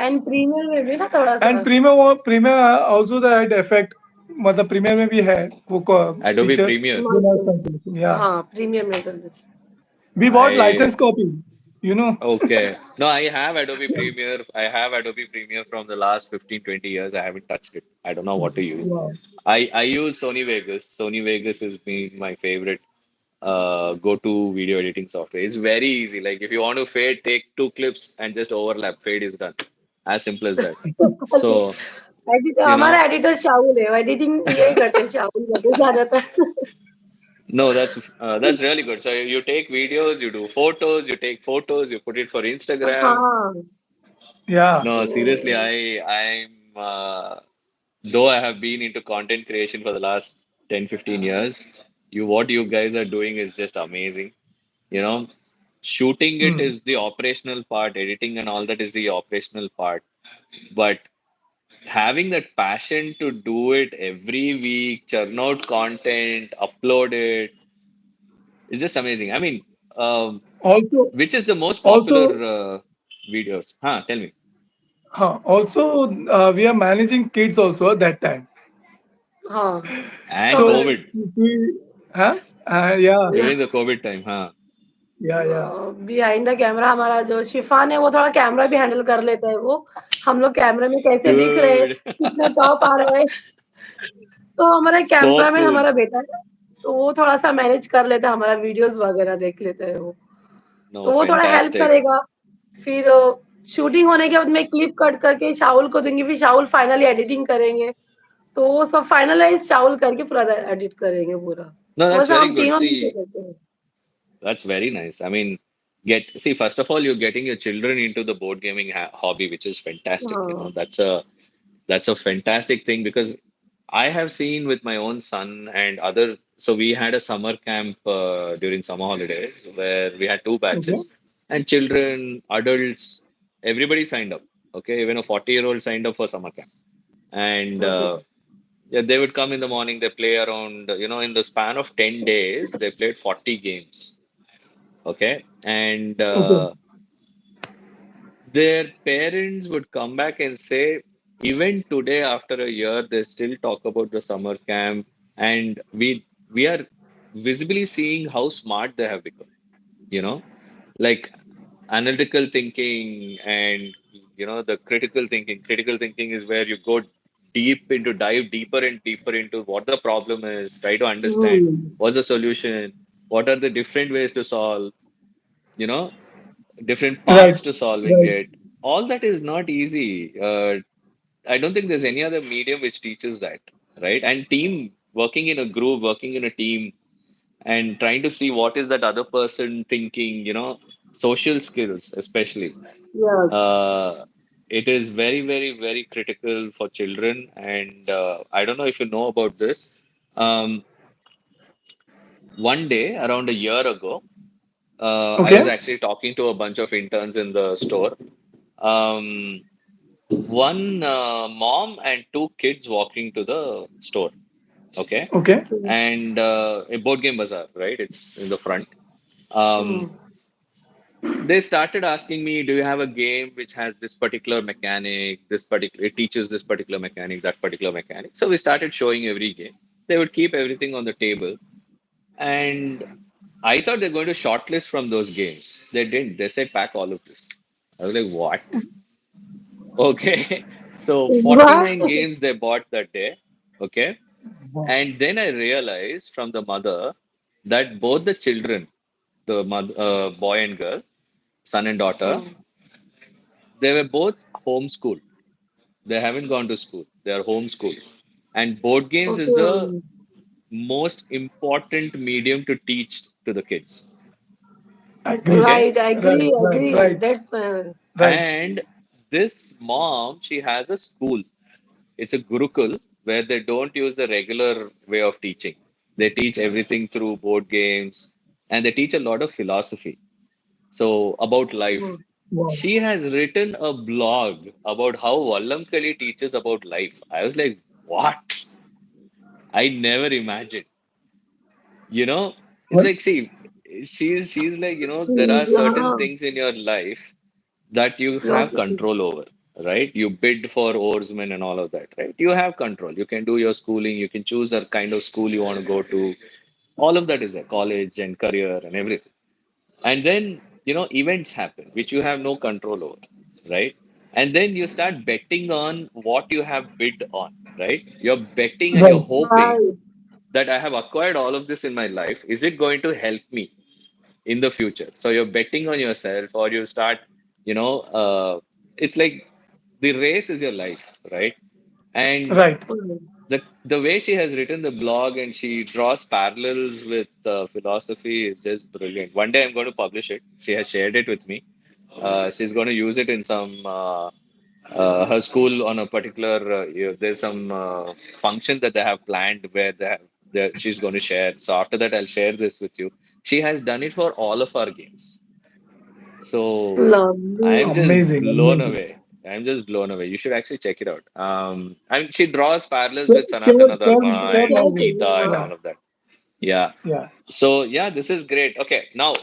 [SPEAKER 3] And Premiere में भी ना थोड़ा सा
[SPEAKER 2] and Premiere also that effect मतलब Premiere में भी है वो
[SPEAKER 1] Adobe
[SPEAKER 2] फीचर्स
[SPEAKER 1] Premiere.
[SPEAKER 2] जो नॉइज
[SPEAKER 3] नॉइस
[SPEAKER 2] कैंसलेशन. या
[SPEAKER 3] हाँ प्रीमियर में कर देते
[SPEAKER 2] we bought
[SPEAKER 1] I
[SPEAKER 2] license copy you know.
[SPEAKER 1] Okay. No, I have Adobe Premiere. I have Adobe Premiere from the last 15, 20 years. I haven't touched it. I don't know what to use. I use Sony Vegas. Sony Vegas is my favorite go-to video editing software. It's very easy. Like if you want to fade, take two clips and just overlap. Fade is done. As simple as that. So,
[SPEAKER 3] editor
[SPEAKER 1] you
[SPEAKER 3] हमारा
[SPEAKER 1] know,
[SPEAKER 3] editor Shahul है editing यही करते हैं शाहुल करते हैं ज्यादातर
[SPEAKER 1] no, that's really good. So you take videos, you do photos, you take photos, you put it for Instagram.
[SPEAKER 3] हाँ
[SPEAKER 2] या
[SPEAKER 1] No, seriously, I'm though I have been into content creation for the last 10, 15 years, what you guys are doing is just amazing. You know, shooting it is the operational part, editing and all that is the operational part. But having that passion to do it every week, churn out content, upload it, is just amazing. I mean,
[SPEAKER 2] also
[SPEAKER 1] which is the most
[SPEAKER 2] also
[SPEAKER 1] popular videos? Huh, tell me.
[SPEAKER 2] हाँ also we are managing kids also that time.
[SPEAKER 3] हाँ
[SPEAKER 1] And
[SPEAKER 2] So
[SPEAKER 3] तो
[SPEAKER 1] COVID,
[SPEAKER 2] huh? Yeah,
[SPEAKER 1] during the COVID time, huh?
[SPEAKER 2] yeah.
[SPEAKER 3] Behind the camera हमारा जो शिफान है वो थोड़ा camera भी handle कर लेता है वो हम लोग कैमरे में कैसे दिख रहे हैं
[SPEAKER 1] Dude,
[SPEAKER 3] कितना टॉप आ रहा है तो हमारा
[SPEAKER 1] so
[SPEAKER 3] कैमरामैन
[SPEAKER 1] cool.
[SPEAKER 3] हमारा बेटा है तो वो थोड़ा सा मैनेज कर लेता है हमारा वीडियोस वगैरह देख लेता है वो तो
[SPEAKER 1] No,
[SPEAKER 3] वो थोड़ा हेल्प
[SPEAKER 1] fantastic.
[SPEAKER 3] करेगा फिर शूटिंग होने के बाद मैं क्लिप कट करके शाहुल को दूंगी फिर शाहुल फाइनली एडिटिंग करेंगे तो वो सब फाइनलाइज शाहुल करके पूरा एडिट करेंगे पूरा
[SPEAKER 1] No,
[SPEAKER 3] तो
[SPEAKER 1] that's
[SPEAKER 3] वैसा
[SPEAKER 1] very
[SPEAKER 3] हम
[SPEAKER 1] good.
[SPEAKER 3] तीनों मिलके
[SPEAKER 1] See,
[SPEAKER 3] करते हैं
[SPEAKER 1] that's very nice. I mean, first of all, you're getting your children into the board gaming hobby, which is fantastic.
[SPEAKER 3] हाँ
[SPEAKER 1] That's a fantastic thing because I have seen with my own son and other. So we had a summer camp during summer holidays where we had two
[SPEAKER 2] Okay.
[SPEAKER 1] batches, and children, adults, everybody signed up. Okay, even a 40-year-old signed up for summer camp, and
[SPEAKER 3] Okay.
[SPEAKER 1] yeah, they would come in the morning. They play around, in the span of 10 days, they played 40 games. Okay, and
[SPEAKER 2] Okay.
[SPEAKER 1] their parents would come back and say, even today, after a year, they still talk about the summer camp, and we are visibly seeing how smart they have become. You know, like analytical thinking and the critical thinking. Critical thinking is where you go dive deeper and deeper into what the problem is, try to understand
[SPEAKER 3] Hmm.
[SPEAKER 1] what's the solution, what are the different ways to solve. You know, different
[SPEAKER 2] Right.
[SPEAKER 1] paths to solving
[SPEAKER 2] Right.
[SPEAKER 1] it. All that is not easy. I don't think there's any other medium which teaches that, right? And team working in a group, working in a team, and trying to see what is that other person thinking, social skills, especially.
[SPEAKER 3] Yes.
[SPEAKER 1] Uh, it is very, very, very critical for children. And I don't know if you know about this. Um, one day, around a year ago, I was
[SPEAKER 2] Okay.
[SPEAKER 1] actually talking to a bunch of interns in the store. Um, One mom and two kids walking to the store. Okay.
[SPEAKER 2] Okay.
[SPEAKER 3] Okay.
[SPEAKER 1] And a board game bazaar, right? It's in the front.
[SPEAKER 3] Hmm.
[SPEAKER 1] Um, they started asking me, do you have a game which has this particular mechanic, it teaches this particular mechanic, that particular mechanic. So we started showing every game. They would keep everything on the table. And I thought they're going to shortlist from those games. They didn't. They said, pack all of this. I was like, what? Okay. So
[SPEAKER 3] What?
[SPEAKER 1] 49 games they bought that day. Okay.
[SPEAKER 2] Wow.
[SPEAKER 1] And then I realized from the mother that both the children, the mother, boy and girl, son and daughter,
[SPEAKER 3] Hmm.
[SPEAKER 1] they were both homeschooled. They haven't gone to school. They are homeschooled. And board games is the
[SPEAKER 3] Okay.
[SPEAKER 1] most important medium to teach to the kids.
[SPEAKER 2] Agree.
[SPEAKER 1] Okay.
[SPEAKER 3] Right. I
[SPEAKER 2] Right.
[SPEAKER 3] agree.
[SPEAKER 2] Right.
[SPEAKER 3] Agree.
[SPEAKER 2] Right.
[SPEAKER 3] That's fine.
[SPEAKER 2] Right.
[SPEAKER 1] And this mom, she has a school. It's a Gurukul where they don't use the regular way of teaching. They teach everything through board games and they teach a lot of philosophy. So, about
[SPEAKER 3] Hmm.
[SPEAKER 1] life.
[SPEAKER 2] Wow.
[SPEAKER 1] She has written a blog about how Vallamkali teaches about life. I was like, what? I never imagined. You know, it's
[SPEAKER 2] Well,
[SPEAKER 1] like, see, she's like, there
[SPEAKER 3] Hmm.
[SPEAKER 1] are certain
[SPEAKER 3] Yeah.
[SPEAKER 1] things in your life that you have
[SPEAKER 3] Philosophy.
[SPEAKER 1] control over, right? You bid for Oarsmen and all of that, right? You have control. You can do your schooling. You can choose the kind of school you want to go to. All of that is there, college and career and everything. And then, events happen, which you have no control over, right? And then you start betting on what you have bid on, right? You're betting and you're
[SPEAKER 2] right.
[SPEAKER 1] hoping
[SPEAKER 3] Right.
[SPEAKER 1] that I have acquired all of this in my life. Is it going to help me in the future? So you're betting on yourself, or you start, it's like the race is your life, right? And
[SPEAKER 2] Right.
[SPEAKER 3] Hmm.
[SPEAKER 1] the way she has written the blog and she draws parallels with philosophy is just brilliant. One day I'm going to publish it. She has shared it with me. She's going to use it in some her school on a particular. There's some function that they have planned where she's going to share. So after that, I'll share this with you. She has done it for all of our games. So I'm
[SPEAKER 3] Lovely.
[SPEAKER 1] just
[SPEAKER 2] Amazing.
[SPEAKER 1] blown
[SPEAKER 2] Amazing.
[SPEAKER 1] away. I'm just blown away. You should actually check it out. And she draws parallels
[SPEAKER 2] Share,
[SPEAKER 1] with Sanatana Dharma
[SPEAKER 2] share
[SPEAKER 1] and
[SPEAKER 2] my
[SPEAKER 3] Share
[SPEAKER 2] way.
[SPEAKER 1] Gita and
[SPEAKER 3] it.
[SPEAKER 2] Yeah.
[SPEAKER 1] all of that. Yeah.
[SPEAKER 2] Yeah.
[SPEAKER 1] So yeah, this is great. Okay, now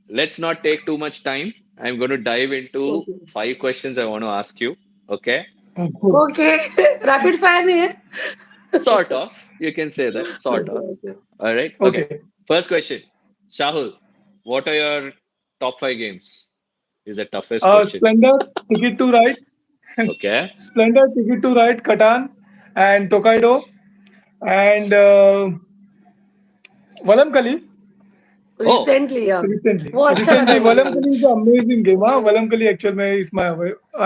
[SPEAKER 1] let's not take too much time. I'm going to dive into
[SPEAKER 3] Okay.
[SPEAKER 1] 5 questions I want to ask you. Okay.
[SPEAKER 2] Okay.
[SPEAKER 3] Okay. Rapid fire here.
[SPEAKER 1] Sort of. You can say that. Sort
[SPEAKER 3] Okay.
[SPEAKER 1] of.
[SPEAKER 3] Okay.
[SPEAKER 1] All right. Okay.
[SPEAKER 2] Okay.
[SPEAKER 1] First question. Shahul, what are your top 5 games? Is the toughest question.
[SPEAKER 2] Splendor, Ticket to Ride,
[SPEAKER 1] Okay.
[SPEAKER 2] Splendor, Ticket to Ride, Catan, and Tokaido, and Valamkali.
[SPEAKER 1] Oh,
[SPEAKER 3] Recently, yeah.
[SPEAKER 2] Recently,
[SPEAKER 3] वो अच्छा लगा
[SPEAKER 2] recently,
[SPEAKER 3] है मुझे.
[SPEAKER 2] Valamkali is an amazing game. Huh? Valamkali actual में is my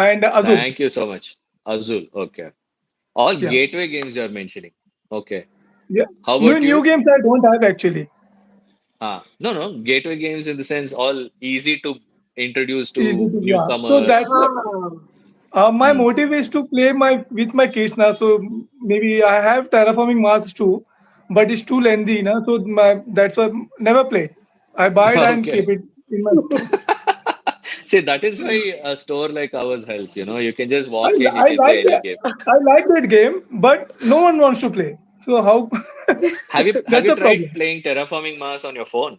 [SPEAKER 2] and Azul.
[SPEAKER 1] thank you so much. Azul. Okay. All
[SPEAKER 2] Yeah,
[SPEAKER 1] gateway games you are mentioning. Okay.
[SPEAKER 2] yeah.
[SPEAKER 1] How
[SPEAKER 2] New
[SPEAKER 1] about
[SPEAKER 2] new
[SPEAKER 1] you?
[SPEAKER 2] games I don't have actually.
[SPEAKER 1] No, no. Gateway games in the sense all easy to introduce
[SPEAKER 2] Easy
[SPEAKER 1] to
[SPEAKER 2] to, yeah. So that's
[SPEAKER 1] newcomers.
[SPEAKER 2] what
[SPEAKER 3] हाँ.
[SPEAKER 2] My
[SPEAKER 1] Hmm.
[SPEAKER 2] motive is to play my with my kids now. So maybe I have Terraforming Mars too, but it's too lengthy now. So that's why never play. I buy it and
[SPEAKER 1] Okay.
[SPEAKER 2] keep it in my store.
[SPEAKER 1] See, that is why a store like ours help. You can just
[SPEAKER 2] I,
[SPEAKER 1] walk in, you
[SPEAKER 2] I
[SPEAKER 1] can
[SPEAKER 2] like
[SPEAKER 1] play any
[SPEAKER 2] that.
[SPEAKER 1] game.
[SPEAKER 2] I like that game, but no one wants to play. So how?
[SPEAKER 1] Have you have
[SPEAKER 2] That's
[SPEAKER 1] you
[SPEAKER 2] a
[SPEAKER 1] tried
[SPEAKER 2] problem.
[SPEAKER 1] playing Terraforming Mars on your phone?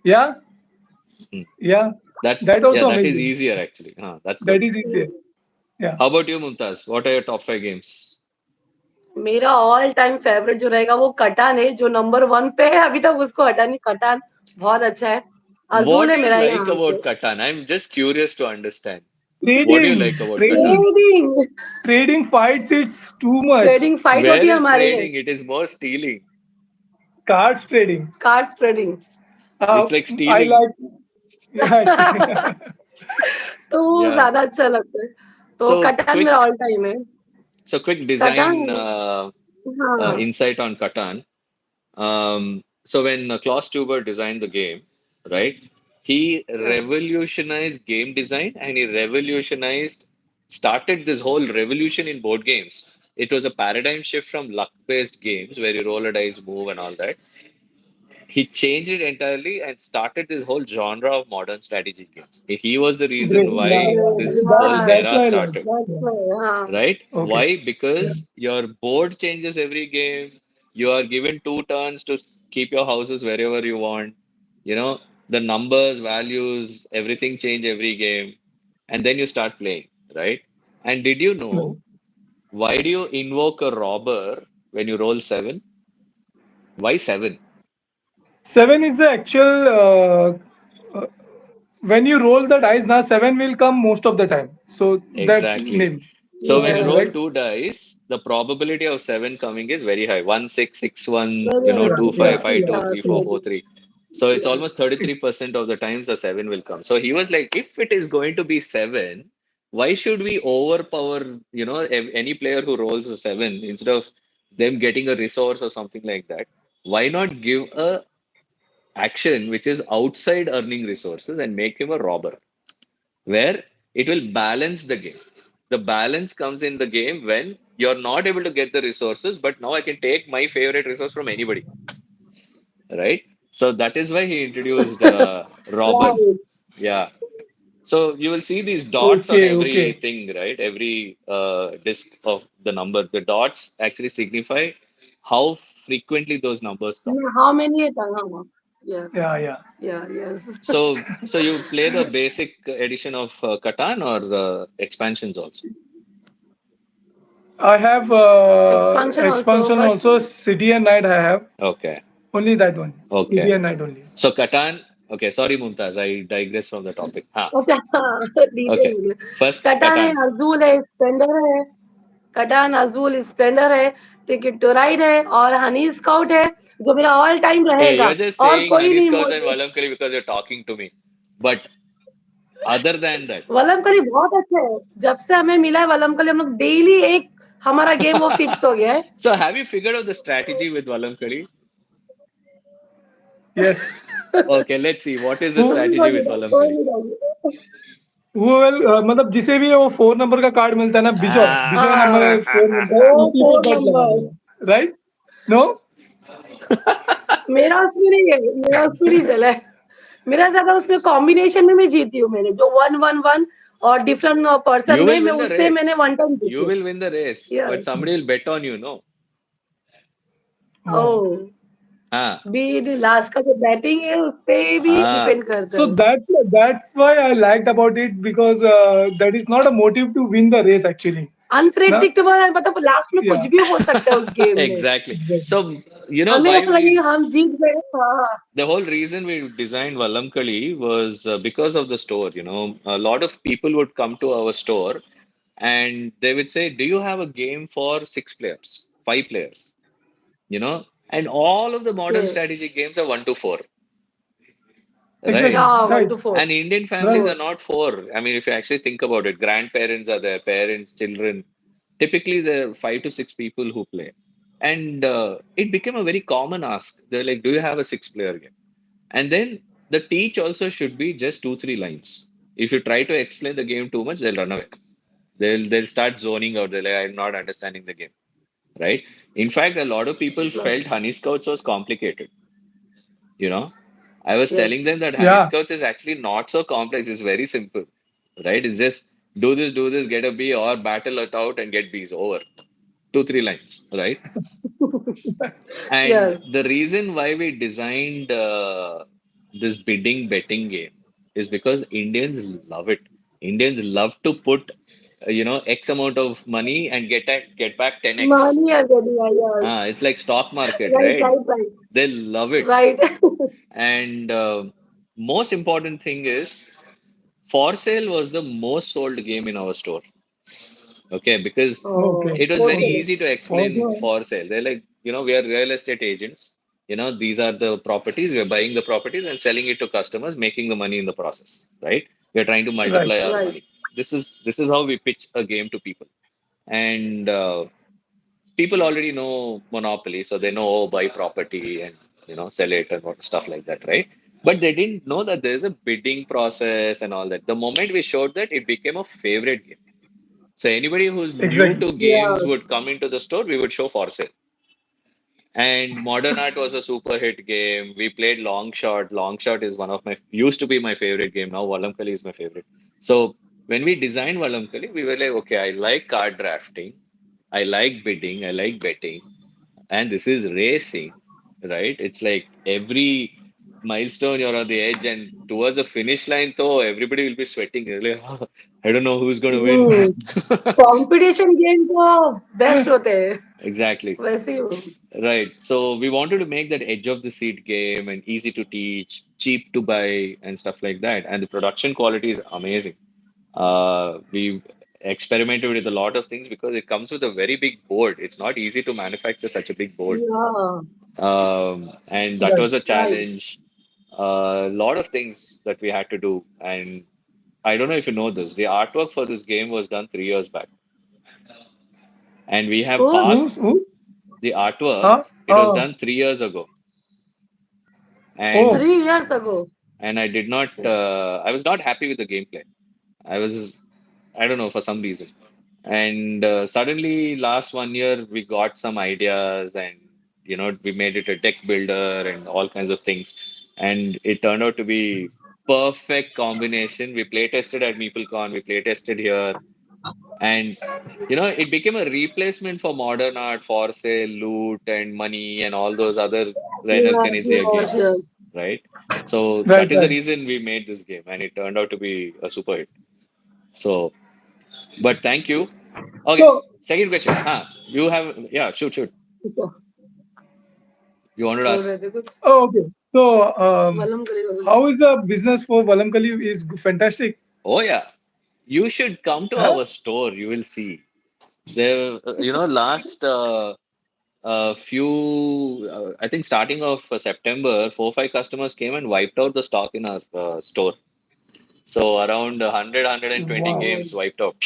[SPEAKER 2] Yeah,
[SPEAKER 1] Hmm.
[SPEAKER 2] yeah.
[SPEAKER 1] That
[SPEAKER 2] That
[SPEAKER 1] yeah,
[SPEAKER 2] also
[SPEAKER 1] that is
[SPEAKER 2] amazing.
[SPEAKER 1] easier actually. That's
[SPEAKER 2] That
[SPEAKER 1] good.
[SPEAKER 2] is easier. Yeah.
[SPEAKER 1] How about you, Mumtaz? What are your top five games?
[SPEAKER 3] मेरा all time favourite जो रहेगा वो कटान है, जो number 1 पे है, अभी तक उसको हटा नहीं। कटान बहुत अच्छा है। अज़ूल
[SPEAKER 1] What
[SPEAKER 3] है
[SPEAKER 1] do you
[SPEAKER 3] मेरा
[SPEAKER 1] like
[SPEAKER 3] यहाँ पे।
[SPEAKER 1] about Catan? I'm just curious to understand. What do you like
[SPEAKER 2] Trading,
[SPEAKER 1] about Catan?
[SPEAKER 2] trading,
[SPEAKER 3] trading,
[SPEAKER 2] trading fights. It's too much.
[SPEAKER 3] Trading fight
[SPEAKER 1] Where
[SPEAKER 3] होती है
[SPEAKER 1] is
[SPEAKER 3] हमारे यहाँ,
[SPEAKER 1] trading? It is more stealing.
[SPEAKER 2] Cards trading.
[SPEAKER 3] Cards trading.
[SPEAKER 1] It's like
[SPEAKER 2] I
[SPEAKER 1] stealing.
[SPEAKER 2] like. Yeah.
[SPEAKER 3] तो वो
[SPEAKER 1] Yeah.
[SPEAKER 3] ज़्यादा अच्छा लगता है। तो
[SPEAKER 1] So
[SPEAKER 3] कटान मेरा
[SPEAKER 1] quick,
[SPEAKER 3] ऑल टाइम है।
[SPEAKER 1] so quick
[SPEAKER 3] कटान,
[SPEAKER 1] design
[SPEAKER 3] हाँ,
[SPEAKER 1] insight on Catan. So when Klaus Tuber designed the game, right, he
[SPEAKER 3] हाँ,
[SPEAKER 1] revolutionized game design and he started this whole revolution in board games. It was a paradigm shift from luck-based games where you roll a dice, move, and all that. He changed it entirely and started this whole genre of modern strategy games. He was the reason
[SPEAKER 2] Great. Yeah,
[SPEAKER 1] why
[SPEAKER 2] yeah.
[SPEAKER 1] this whole
[SPEAKER 2] That's
[SPEAKER 1] era
[SPEAKER 2] why I like.
[SPEAKER 1] started.
[SPEAKER 3] that's
[SPEAKER 2] Yeah.
[SPEAKER 3] why, हाँ,
[SPEAKER 1] Right?
[SPEAKER 2] Okay.
[SPEAKER 1] Why?
[SPEAKER 2] Yeah.
[SPEAKER 1] Because your board changes every game. You are given two turns to keep your houses wherever you want. The numbers, values, everything change every game. And then you start playing, right? And did you know
[SPEAKER 2] Mm.
[SPEAKER 1] why do you invoke a robber when you roll seven? Why seven?
[SPEAKER 2] Seven is the actual. When you roll the dice, now seven will come most of the time. So that
[SPEAKER 1] Exactly.
[SPEAKER 2] name.
[SPEAKER 1] So when you
[SPEAKER 2] Am I
[SPEAKER 3] yes,
[SPEAKER 1] roll
[SPEAKER 2] right?
[SPEAKER 1] two dice, the probability of seven coming is very high. One, six, six, one,
[SPEAKER 3] very
[SPEAKER 2] Yeah.
[SPEAKER 1] two,
[SPEAKER 2] Yeah.
[SPEAKER 1] five,
[SPEAKER 3] yes,
[SPEAKER 1] five,
[SPEAKER 2] Yeah.
[SPEAKER 1] two, three, four,
[SPEAKER 2] Yeah.
[SPEAKER 1] four, three. So it's
[SPEAKER 3] yes.
[SPEAKER 1] almost 33% of the times the seven will come. So he was like, if it is going to be seven, why should we overpower, any player who rolls a seven instead of them getting a resource or something like that? Why not give a action which is outside earning resources and make him a robber? Where it will balance the game. The balance comes in the game when you're not able to get the resources, but now I can take my favorite resource from anybody, right? So that is why he introduced robber.
[SPEAKER 3] Right.
[SPEAKER 1] Yeah. So you will see these dots on
[SPEAKER 2] Okay. Okay.
[SPEAKER 1] everything, right? Every disk of the number. The dots actually signify how frequently those numbers come.
[SPEAKER 3] How many है हाँ, yes,
[SPEAKER 2] Yeah. Yeah.
[SPEAKER 3] yeah, yes.
[SPEAKER 1] So you play the basic edition of Catan or the expansions also?
[SPEAKER 2] I have
[SPEAKER 3] Expansion also,
[SPEAKER 2] expansion
[SPEAKER 3] but
[SPEAKER 2] also. City and Night. I have
[SPEAKER 1] Okay.
[SPEAKER 2] only that one. City
[SPEAKER 1] Okay.
[SPEAKER 2] and Night only.
[SPEAKER 1] So Catan, okay, sorry Mumtaz, I digress from the topic.
[SPEAKER 3] Okay, हाँ, detail
[SPEAKER 1] Okay.
[SPEAKER 3] में।
[SPEAKER 1] First
[SPEAKER 3] कटान है,
[SPEAKER 1] Catan.
[SPEAKER 3] अज़ूल है, Splendor है। कटान, अज़ूल, Splendor है, ticket to ride है और हनी स्काउट है, जो मेरा ऑल टाइम
[SPEAKER 1] Hey,
[SPEAKER 3] रहेगा
[SPEAKER 1] you're just
[SPEAKER 3] और
[SPEAKER 1] saying
[SPEAKER 3] कोई
[SPEAKER 1] Honey
[SPEAKER 3] नहीं
[SPEAKER 1] Scouts and
[SPEAKER 3] मुझे।
[SPEAKER 1] Valamkali because you're talking to me. But other than that,
[SPEAKER 3] वलमकली बहुत अच्छा है। जब से हमें मिला है वलमकली, हम लोग डेली एक हमारा गेम वो फिक्स हो गया है।
[SPEAKER 1] so have you figured out the strategy with Valamkali?
[SPEAKER 2] Yes.
[SPEAKER 1] Okay, let's see. What is the
[SPEAKER 2] Who
[SPEAKER 3] कोई
[SPEAKER 1] strategy with
[SPEAKER 3] नहीं, कोई
[SPEAKER 1] Valamkali?
[SPEAKER 3] नहीं।
[SPEAKER 2] वो मतलब जिसे भी वो 4 नंबर का कार्ड मिलता है ना, बिजॉय
[SPEAKER 1] Ah,
[SPEAKER 2] बिजॉय नंबर 4 मिलता है,
[SPEAKER 3] ओ
[SPEAKER 2] उसी पे
[SPEAKER 3] 4
[SPEAKER 2] बेट
[SPEAKER 3] नंबर
[SPEAKER 2] लगाना, राइट? नो।
[SPEAKER 3] मेरा उसमें नहीं है, मेरा उसमें नहीं चला है। मेरा ज़्यादा उसमें कॉम्बिनेशन में मैं जीती हूँ। मैंने जो 1-1-1 और डिफरेंट पर्सन
[SPEAKER 1] you
[SPEAKER 3] में
[SPEAKER 1] will
[SPEAKER 3] मैं
[SPEAKER 1] win the
[SPEAKER 3] उससे मैंने
[SPEAKER 1] race.
[SPEAKER 3] 1 टाइम
[SPEAKER 1] You
[SPEAKER 3] जीती हूँ।
[SPEAKER 1] will win the race, but
[SPEAKER 3] yes,
[SPEAKER 1] somebody will bet on you, no?
[SPEAKER 2] Wow.
[SPEAKER 3] Oh!
[SPEAKER 1] Ah,
[SPEAKER 3] B last का जो बैटिंग है उस पे भी
[SPEAKER 1] ah.
[SPEAKER 3] डिपेंड करता
[SPEAKER 2] So
[SPEAKER 3] है।
[SPEAKER 2] that's why I liked about it, because that is not a motive to win the race actually. Na?
[SPEAKER 3] Unpredictable है, मतलब लास्ट में कुछ
[SPEAKER 2] Yeah.
[SPEAKER 3] भी हो सकता है उस गेम में।
[SPEAKER 1] Exactly.
[SPEAKER 2] Exactly.
[SPEAKER 1] So, you know
[SPEAKER 3] हमें
[SPEAKER 1] why
[SPEAKER 3] ऐसा
[SPEAKER 1] we
[SPEAKER 3] लगेगा हम जीत गए। हाँ,
[SPEAKER 1] the whole reason we designed Valamkali was because of the store. A lot of people would come to our store and they would say, "Do you have a game for six players, five players?" And all of the modern
[SPEAKER 3] yes,
[SPEAKER 1] strategy games are one to four, right?
[SPEAKER 2] Exactly.
[SPEAKER 3] yeah, 1
[SPEAKER 2] Right.
[SPEAKER 3] to 4,
[SPEAKER 1] And Indian families
[SPEAKER 2] Right.
[SPEAKER 1] are
[SPEAKER 3] 4,
[SPEAKER 1] not four. I mean, if you actually think about it, grandparents are there, parents, children. Typically, there are five to six people who play. And it became a very common ask. They're like, "Do you have a six-player game?" And then the teach also should be just two, three lines. If you try to explain the game too much, they'll run away. They'll start zoning out. They're like, I'm not understanding the game, right? In fact, a lot of people
[SPEAKER 3] Right.
[SPEAKER 1] felt Honey Scouts was complicated. You know, I was
[SPEAKER 3] Yes.
[SPEAKER 1] telling them that Honey
[SPEAKER 2] Yeah.
[SPEAKER 1] Scouts is actually not so complex. It's very simple, right? It's just do this, get a bee, or battle it out and get bees over. Two, three lines, right? And
[SPEAKER 3] Yes.
[SPEAKER 1] the reason why we designed this bidding betting game is because Indians love it. Indians love to put, X amount of money and get back 10x.
[SPEAKER 3] Money are getting yes.
[SPEAKER 1] It's like stock market,
[SPEAKER 3] Right,
[SPEAKER 1] right?
[SPEAKER 3] right, right.
[SPEAKER 1] They love it.
[SPEAKER 3] Right.
[SPEAKER 1] And most important thing is, for sale was the most sold game in our store. Okay, because
[SPEAKER 2] Okay.
[SPEAKER 1] it was very
[SPEAKER 3] Okay.
[SPEAKER 2] Okay.
[SPEAKER 1] easy to
[SPEAKER 2] For
[SPEAKER 1] explain
[SPEAKER 2] sure.
[SPEAKER 1] for sale. They're like, we are real estate agents. These are the properties. We're buying the properties and selling it to customers, making the money in the process, right? We're trying to
[SPEAKER 2] Right.
[SPEAKER 1] multiply our
[SPEAKER 3] Right.
[SPEAKER 1] money. This is how we pitch a game to people. And people already know Monopoly, so they know, oh, buy property and sell it and stuff like that, right? But they didn't know that there's a bidding process and all that. The moment we showed that, it became a favorite game. So anybody who's new
[SPEAKER 2] Exactly.
[SPEAKER 1] to games
[SPEAKER 3] Yeah.
[SPEAKER 1] would come into the store, we would show for sale. And Modern Art was a super hit game. We played Long Shot. Long Shot is one of my used to be my favorite game. Now Vallamkali is my favorite. So when we designed Vallamkali, we were like, okay, I like card drafting, I like bidding, I like betting, and this is racing, right? It's like every milestone you're on the edge, and towards the finish line, though, everybody will be sweating. You're like, "Ah, I don't know who's going to win."
[SPEAKER 3] Hmm, competition game तो best होते हैं
[SPEAKER 1] Exactly.
[SPEAKER 3] वैसे ही हो
[SPEAKER 1] Right. So we wanted to make that edge of the seat game and easy to teach, cheap to buy, and stuff like that. And the production quality is amazing. We experimented with a lot of things because it comes with a very big board. It's not easy to manufacture such a big board.
[SPEAKER 3] yeah
[SPEAKER 1] And that
[SPEAKER 2] Right.
[SPEAKER 1] was a
[SPEAKER 3] right
[SPEAKER 1] challenge. A lot of things that we had to do. And I don't know if you know this, the artwork for this game was done 3 years back. And we have
[SPEAKER 3] oh
[SPEAKER 1] passed
[SPEAKER 2] Who?
[SPEAKER 1] the artwork,
[SPEAKER 2] Huh?
[SPEAKER 1] it was done 3 years ago.
[SPEAKER 2] Oh.
[SPEAKER 1] And
[SPEAKER 3] 3 years ago
[SPEAKER 1] I did not, I was not happy with the gameplay. I was, I don't know, for some reason. And suddenly, last 1 year, we got some ideas and, we made it a deck builder and all kinds of things. And it turned out to be perfect combination. We play tested at MeepleCon, we play tested here. And, it became a replacement for modern art, for sale, loot, and money, and all those other Reiner
[SPEAKER 3] yes
[SPEAKER 1] Canizia
[SPEAKER 3] yes yes
[SPEAKER 1] games, right? So
[SPEAKER 2] Right.
[SPEAKER 1] that is the
[SPEAKER 2] Right.
[SPEAKER 1] reason we made this game, and it turned out to be a super hit. So, but thank you. Okay,
[SPEAKER 2] So
[SPEAKER 1] second question. You have, yeah, shoot. You wanted to
[SPEAKER 3] बोल
[SPEAKER 1] ask?
[SPEAKER 3] रहे थे कुछ
[SPEAKER 2] oh, okay. So
[SPEAKER 3] वलम करेगा
[SPEAKER 2] how is the business for Valamkali is fantastic.
[SPEAKER 1] Oh, yeah. You should come to
[SPEAKER 2] Huh?
[SPEAKER 1] our store. You will see. There, last few, I think starting of September, 4 5 customers came and wiped out the stock in our store. So around 100
[SPEAKER 2] Wow.
[SPEAKER 1] games wiped out.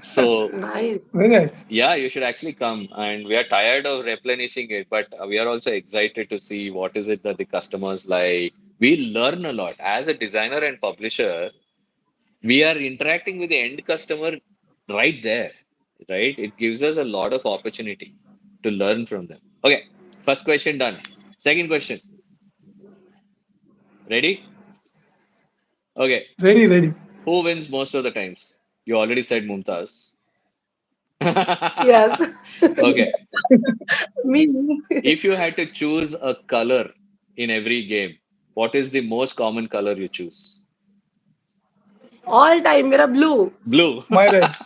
[SPEAKER 1] So
[SPEAKER 3] nice
[SPEAKER 2] Very nice.
[SPEAKER 1] yeah, you should actually come. And we are tired of replenishing it, but we are also excited to see what is it that the customers like. We learn a lot. As a designer and publisher, we are interacting with the end customer right there, right? It gives us a lot of opportunity to learn from them. Okay, first question done. Second question. Ready? Okay,
[SPEAKER 2] Ready. Ready.
[SPEAKER 1] who wins most of the times? You already said Mumtaz.
[SPEAKER 3] Yes
[SPEAKER 1] Okay,
[SPEAKER 3] me
[SPEAKER 1] if you had to choose a color in every game, what is the most common color you choose?
[SPEAKER 3] All time मेरा blue
[SPEAKER 1] Blue.
[SPEAKER 2] My red.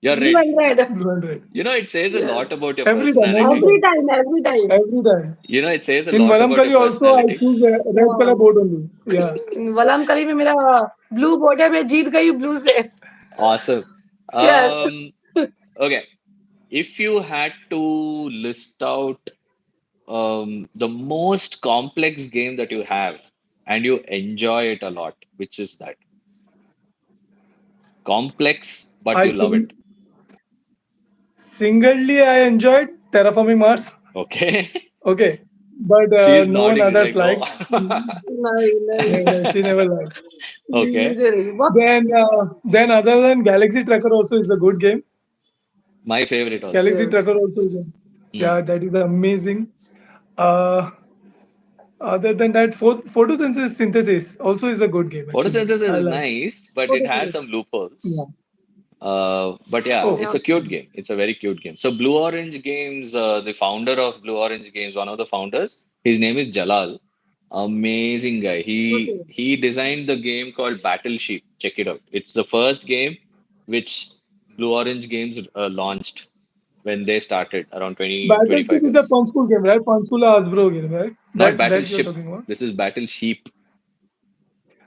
[SPEAKER 1] You're
[SPEAKER 3] blue
[SPEAKER 1] red.
[SPEAKER 3] And red
[SPEAKER 2] Blue and red.
[SPEAKER 1] It says a lot
[SPEAKER 3] yes
[SPEAKER 1] about your
[SPEAKER 2] Every time. Every
[SPEAKER 1] personality.
[SPEAKER 3] Every
[SPEAKER 2] time.
[SPEAKER 3] Time every time
[SPEAKER 2] Every time.
[SPEAKER 1] It says a
[SPEAKER 2] In
[SPEAKER 1] lot about your
[SPEAKER 2] Valamkali also I
[SPEAKER 1] personality.
[SPEAKER 2] choose the red color board only. Yeah.
[SPEAKER 3] वलम कली में मेरा blue board है मैं जीत गई blue से
[SPEAKER 1] Awesome.
[SPEAKER 3] Yes
[SPEAKER 1] Okay. If you had to list out the most complex game that you have and you enjoy it a lot, which is that? Complex, but
[SPEAKER 2] I
[SPEAKER 1] you love it.
[SPEAKER 2] singly I enjoyed Terraforming Mars.
[SPEAKER 1] Okay.
[SPEAKER 2] Okay. But
[SPEAKER 1] She's
[SPEAKER 2] no one
[SPEAKER 1] nodding. She's
[SPEAKER 2] others
[SPEAKER 1] like, no.
[SPEAKER 2] like.
[SPEAKER 3] नहीं नहीं
[SPEAKER 2] No, no, she never liked.
[SPEAKER 1] Okay.
[SPEAKER 3] Literally. What?
[SPEAKER 2] Then other than Galaxy Tracker also is a good game.
[SPEAKER 1] My favorite also.
[SPEAKER 2] Galaxy
[SPEAKER 3] Yes.
[SPEAKER 2] Tracker also is a,
[SPEAKER 1] Hmm.
[SPEAKER 2] yeah, that is amazing. Uh, Other than that, photosynthesis synthesis also is a good game actually.
[SPEAKER 1] Photosynthesis
[SPEAKER 2] I
[SPEAKER 1] is
[SPEAKER 2] like.
[SPEAKER 1] nice, but it has
[SPEAKER 3] Photosynthesis.
[SPEAKER 1] some loopholes.
[SPEAKER 2] Yeah.
[SPEAKER 1] But yeah,
[SPEAKER 2] Oh,
[SPEAKER 1] it's
[SPEAKER 3] Yeah.
[SPEAKER 1] a cute game. It's a very cute game. So Blue Orange Games, the founder of Blue Orange Games, one of the founders, his name is Jalal. Amazing guy. He
[SPEAKER 3] Okay.
[SPEAKER 1] he designed the game called Battleship. Check it out. It's the first game which Blue Orange Games launched when they started around 20
[SPEAKER 2] Battleship
[SPEAKER 1] 25
[SPEAKER 2] is the
[SPEAKER 1] years.
[SPEAKER 2] fun school game, right? Fun school Hasbro game, right?
[SPEAKER 1] Not
[SPEAKER 2] That you're
[SPEAKER 1] Battleship.
[SPEAKER 2] talking about.
[SPEAKER 1] This is Battleship.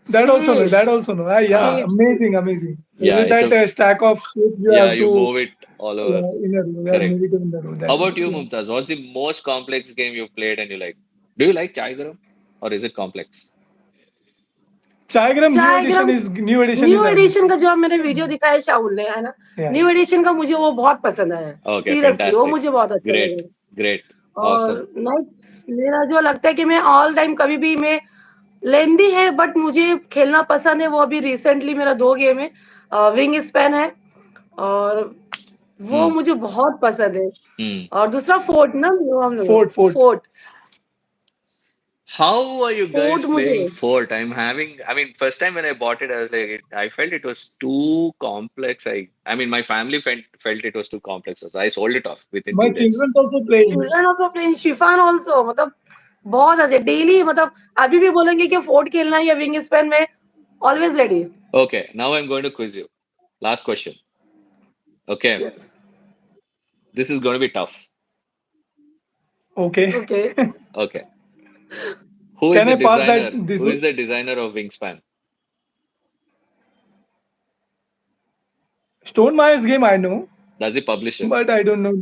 [SPEAKER 2] That also know.
[SPEAKER 3] Sheep.
[SPEAKER 2] That also know. Ah, yeah,
[SPEAKER 3] Sheep.
[SPEAKER 1] Ah,
[SPEAKER 2] amazing, amazing.
[SPEAKER 1] yeah,
[SPEAKER 2] With
[SPEAKER 1] it's
[SPEAKER 2] that
[SPEAKER 1] a
[SPEAKER 2] stack of shit, you
[SPEAKER 1] yeah,
[SPEAKER 2] have
[SPEAKER 1] you
[SPEAKER 2] to
[SPEAKER 1] move it all over.
[SPEAKER 2] in a row. Yeah,
[SPEAKER 1] Correct.
[SPEAKER 2] move it in the row.
[SPEAKER 1] How
[SPEAKER 2] That
[SPEAKER 1] about you,
[SPEAKER 2] yeah.
[SPEAKER 1] Mumtaz? What's the most complex game you've played and you like? Do you like Chai Garam or is it complex?
[SPEAKER 2] Chaigram
[SPEAKER 3] Diagram
[SPEAKER 2] new edition
[SPEAKER 3] new
[SPEAKER 2] is I
[SPEAKER 3] edition
[SPEAKER 2] must
[SPEAKER 3] का
[SPEAKER 2] say.
[SPEAKER 3] जो मैंने video दिखाया है शाहुल ने है ना
[SPEAKER 2] Yeah.
[SPEAKER 3] New addition का मुझे वो बहुत पसंद आया
[SPEAKER 1] Okay,
[SPEAKER 3] सीरियसली वो
[SPEAKER 1] fantastic.
[SPEAKER 3] मुझे बहुत अच्छा
[SPEAKER 1] Great,
[SPEAKER 3] लगा
[SPEAKER 1] great, awesome.
[SPEAKER 3] और नेक्स्ट मेरा जो लगता है कि मैं ऑल टाइम कभी भी मैं लेंदी है बट मुझे खेलना पसंद है वो अभी रिसेंटली मेरा 2 गेम है विंग स्पैन है और वो
[SPEAKER 1] Hmm,
[SPEAKER 3] मुझे बहुत पसंद है
[SPEAKER 1] hmm.
[SPEAKER 3] और दूसरा फोर्ट ना
[SPEAKER 2] Fort.
[SPEAKER 3] Fort
[SPEAKER 1] How are you guys
[SPEAKER 3] fort मुझे
[SPEAKER 1] playing Fort? I mean, first time when I bought it, I was like, I felt it was too complex. I mean, my family felt it was too complex. So I sold it off within
[SPEAKER 2] My
[SPEAKER 1] 2 days.
[SPEAKER 2] children also playing.
[SPEAKER 3] Children of playing Shifan also मतलब बहुत अच्छे daily मतलब अभी भी बोलेंगे कि fort खेलना है या विंग स्पैन में always ready
[SPEAKER 1] Okay, now I'm going to quiz you. Last question. Okay,
[SPEAKER 3] yes
[SPEAKER 1] this is going to be tough.
[SPEAKER 2] Okay.
[SPEAKER 3] Okay
[SPEAKER 1] Okay, who is
[SPEAKER 2] Can
[SPEAKER 1] the
[SPEAKER 2] I pass that
[SPEAKER 1] designer?
[SPEAKER 2] this
[SPEAKER 1] Who is
[SPEAKER 2] one?
[SPEAKER 1] the designer of Wingspan?
[SPEAKER 2] Stone Myers game I know,
[SPEAKER 1] That's the publisher.
[SPEAKER 2] but I don't know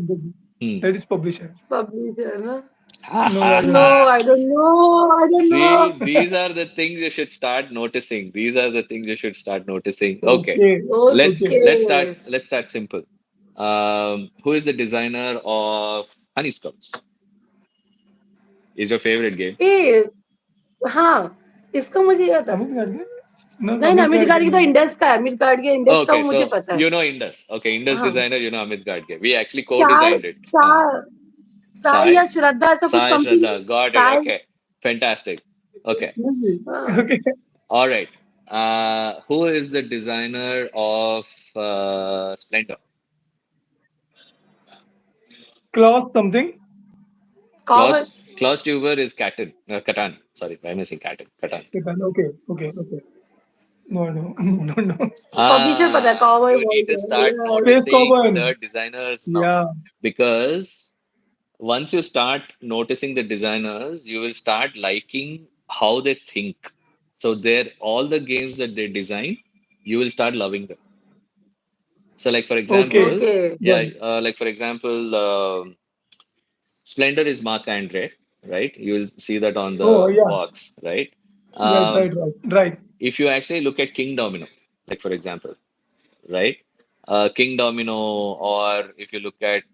[SPEAKER 1] Hmm.
[SPEAKER 2] that is publisher.
[SPEAKER 3] Publisher ना
[SPEAKER 1] Ha
[SPEAKER 2] No,
[SPEAKER 1] ha
[SPEAKER 2] I don't
[SPEAKER 3] no
[SPEAKER 2] know.
[SPEAKER 3] I don't know I don't know
[SPEAKER 1] See, these are the things you should start noticing. These are the things you should start noticing. Okay,
[SPEAKER 2] Okay.
[SPEAKER 1] let's
[SPEAKER 2] Okay.
[SPEAKER 3] Okay
[SPEAKER 1] let's start let's start simple. Who is the designer of Honey Scouts? Is your favorite game?
[SPEAKER 3] ए हाँ इसका मुझे याद था
[SPEAKER 2] Amit Gadge? No,
[SPEAKER 3] नहीं ना
[SPEAKER 2] Amit
[SPEAKER 3] mid
[SPEAKER 2] Gadge.
[SPEAKER 3] Guard की तो index का है मिड गार्ड के इंडेक्स का
[SPEAKER 1] Okay,
[SPEAKER 3] मुझे
[SPEAKER 1] so
[SPEAKER 3] पता है
[SPEAKER 1] you know Indus. Okay, Indus
[SPEAKER 3] हाँ
[SPEAKER 1] designer, you know Amit Gadge. We actually
[SPEAKER 3] चार
[SPEAKER 1] co-designed it.
[SPEAKER 3] चार साई
[SPEAKER 1] Sai,
[SPEAKER 3] या श्रद्धा ऐसा कुछ
[SPEAKER 1] Sai
[SPEAKER 3] something
[SPEAKER 1] Shraddha. Got it.
[SPEAKER 3] Sai
[SPEAKER 1] Okay, fantastic. Okay,
[SPEAKER 2] Really?
[SPEAKER 3] हाँ
[SPEAKER 2] Okay.
[SPEAKER 1] all right. Who is the designer of Splendor?
[SPEAKER 2] Cloth something.
[SPEAKER 3] Common
[SPEAKER 1] Klaus Tuber is Catan. Sorry, I'm missing Catan. Catan.
[SPEAKER 2] Okay. Okay. Okay. No, no. No, no.
[SPEAKER 3] Publisher पता है common
[SPEAKER 1] You
[SPEAKER 3] बोल
[SPEAKER 1] need to start
[SPEAKER 3] के
[SPEAKER 2] Space
[SPEAKER 1] noticing
[SPEAKER 2] Cowboy.
[SPEAKER 1] the designers now
[SPEAKER 2] Yeah.
[SPEAKER 1] because once you start noticing the designers, you will start liking how they think. So they're all the games that they design, you will start loving them. So like for
[SPEAKER 2] Okay.
[SPEAKER 1] example,
[SPEAKER 3] okay
[SPEAKER 1] yeah,
[SPEAKER 2] Good.
[SPEAKER 1] like for example, Splendor is Mark Andre, right? You will see that on
[SPEAKER 2] Oh,
[SPEAKER 1] the
[SPEAKER 2] yeah.
[SPEAKER 1] box, right?
[SPEAKER 2] Right,
[SPEAKER 1] Um,
[SPEAKER 2] right, right. Right.
[SPEAKER 1] if you actually look at King Domino, like for example, right? King Domino, or if you look at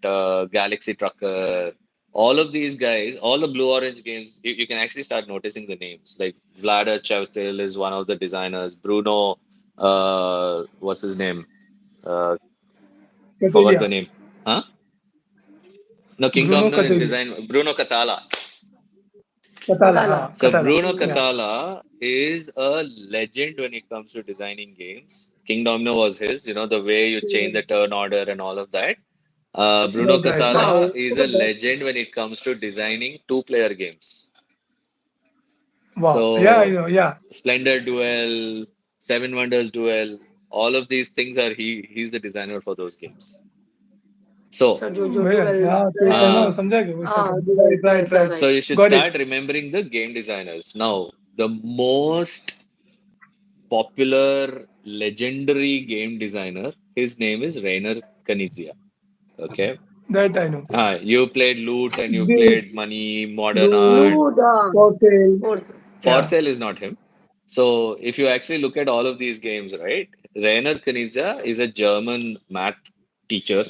[SPEAKER 1] Galaxy Trucker, all of these guys, all the blue orange games, you can actually start noticing the names. Like Vlada Chevtil is one of the designers. Bruno, what's his name? Uh, Forgot the
[SPEAKER 2] Catelia.
[SPEAKER 1] name. Huh? No, King
[SPEAKER 2] Bruno
[SPEAKER 1] Domino is
[SPEAKER 2] Catelia.
[SPEAKER 1] designed Bruno Catala.
[SPEAKER 2] Katala.
[SPEAKER 3] बताला
[SPEAKER 2] Ha.
[SPEAKER 1] So
[SPEAKER 2] Katala.
[SPEAKER 1] Bruno
[SPEAKER 2] Yeah.
[SPEAKER 1] Catala is a legend when it comes to designing games. King Domino was his, the way you change the turn order and all of that. Bruno
[SPEAKER 2] Right, right, right.
[SPEAKER 3] हाँ
[SPEAKER 1] Catala is a legend when it comes to designing two-player games.
[SPEAKER 2] Wow. Yeah, I
[SPEAKER 1] So
[SPEAKER 2] know. Yeah.
[SPEAKER 1] Splendor Duel, Seven Wonders Duel, all of these things are he's the designer for those games. So
[SPEAKER 3] अच्छा जो जो
[SPEAKER 2] Very nice.
[SPEAKER 3] Dwells
[SPEAKER 2] हाँ, ठीक है ना,
[SPEAKER 1] uh,
[SPEAKER 2] समझा क्या वैसा
[SPEAKER 3] हाँ
[SPEAKER 2] था. Right,
[SPEAKER 3] डुएल्स
[SPEAKER 2] right,
[SPEAKER 3] वैसा
[SPEAKER 2] right.
[SPEAKER 1] so
[SPEAKER 3] right
[SPEAKER 1] you should
[SPEAKER 2] Got it.
[SPEAKER 1] start remembering the game designers. Now, the most popular legendary game designer. His name is Reiner Canizia. Okay.
[SPEAKER 2] That I know.
[SPEAKER 1] You played Loot and you
[SPEAKER 2] The
[SPEAKER 1] played Money, Modern
[SPEAKER 2] Lou,
[SPEAKER 1] Art.
[SPEAKER 3] लूडा
[SPEAKER 2] Cocktail.
[SPEAKER 3] और
[SPEAKER 1] For
[SPEAKER 2] Yeah.
[SPEAKER 1] Sale is not him. So if you actually look at all of these games, right? Reiner Canizia is a German math teacher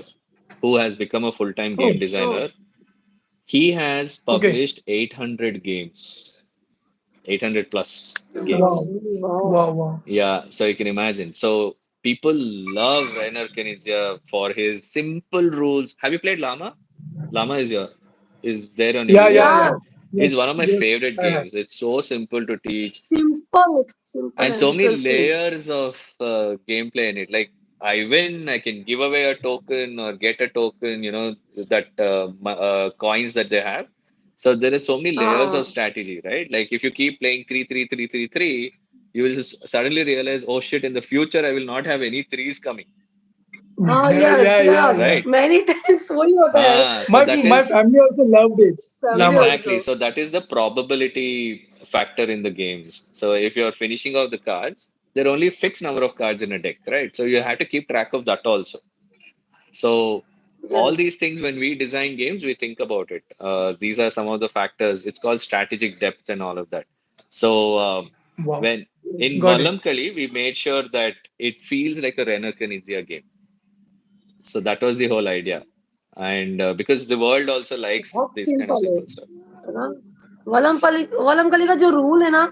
[SPEAKER 1] who has become a full-time game
[SPEAKER 2] Oh,
[SPEAKER 3] oh
[SPEAKER 1] designer. He has
[SPEAKER 2] okay.
[SPEAKER 1] published 800 games. 800 plus games.
[SPEAKER 2] Wow.
[SPEAKER 3] Okay, wow.
[SPEAKER 2] Wow. Wow.
[SPEAKER 1] Yeah, so you can imagine. So people love Reiner Canizia for his simple rules. Have you played Llama? Llama is there on your
[SPEAKER 2] Yeah.
[SPEAKER 1] radar?
[SPEAKER 2] Yeah.
[SPEAKER 3] Yeah,
[SPEAKER 2] Yeah. Yes.
[SPEAKER 1] It's one of my
[SPEAKER 2] Yes.
[SPEAKER 1] favorite
[SPEAKER 2] I have.
[SPEAKER 1] games. It's so simple to teach
[SPEAKER 3] simple
[SPEAKER 1] and
[SPEAKER 3] and
[SPEAKER 1] so many
[SPEAKER 3] interesting.
[SPEAKER 1] layers of gameplay in it. Like I win, I can give away a token or get a token, that coins that they have. So there are so many layers of
[SPEAKER 3] Ah,
[SPEAKER 1] strategy, right? Like if you keep playing 3-3-3-3-3, you will just suddenly realize, oh shit, in the future I will not have any threes coming,
[SPEAKER 3] yes,
[SPEAKER 2] Yeah. Yeah.
[SPEAKER 3] yes.
[SPEAKER 2] Yeah.
[SPEAKER 1] right?
[SPEAKER 3] Many times वही होता है
[SPEAKER 1] So that
[SPEAKER 2] My
[SPEAKER 3] कि
[SPEAKER 1] is
[SPEAKER 2] family also loved it.
[SPEAKER 3] family
[SPEAKER 2] Llama.
[SPEAKER 1] exactly.
[SPEAKER 3] also.
[SPEAKER 1] So that is the probability factor in the games. So if you're finishing off the cards, there are only fixed number of cards in a deck, right? So you have to keep track of that also. So all
[SPEAKER 3] Yes,
[SPEAKER 1] these things, when we design games, we think about it. These are some of the factors. It's called strategic depth and all of that. So
[SPEAKER 2] Wow.
[SPEAKER 1] when in
[SPEAKER 2] Got it.
[SPEAKER 1] Vallamkali, we made sure that it feels like a Reiner Canizia game. So that was the whole idea. And because the world also likes
[SPEAKER 3] बहुत
[SPEAKER 1] this kind of
[SPEAKER 3] simple
[SPEAKER 1] simple stuff.
[SPEAKER 3] है ना वलमपली का जो rule है ना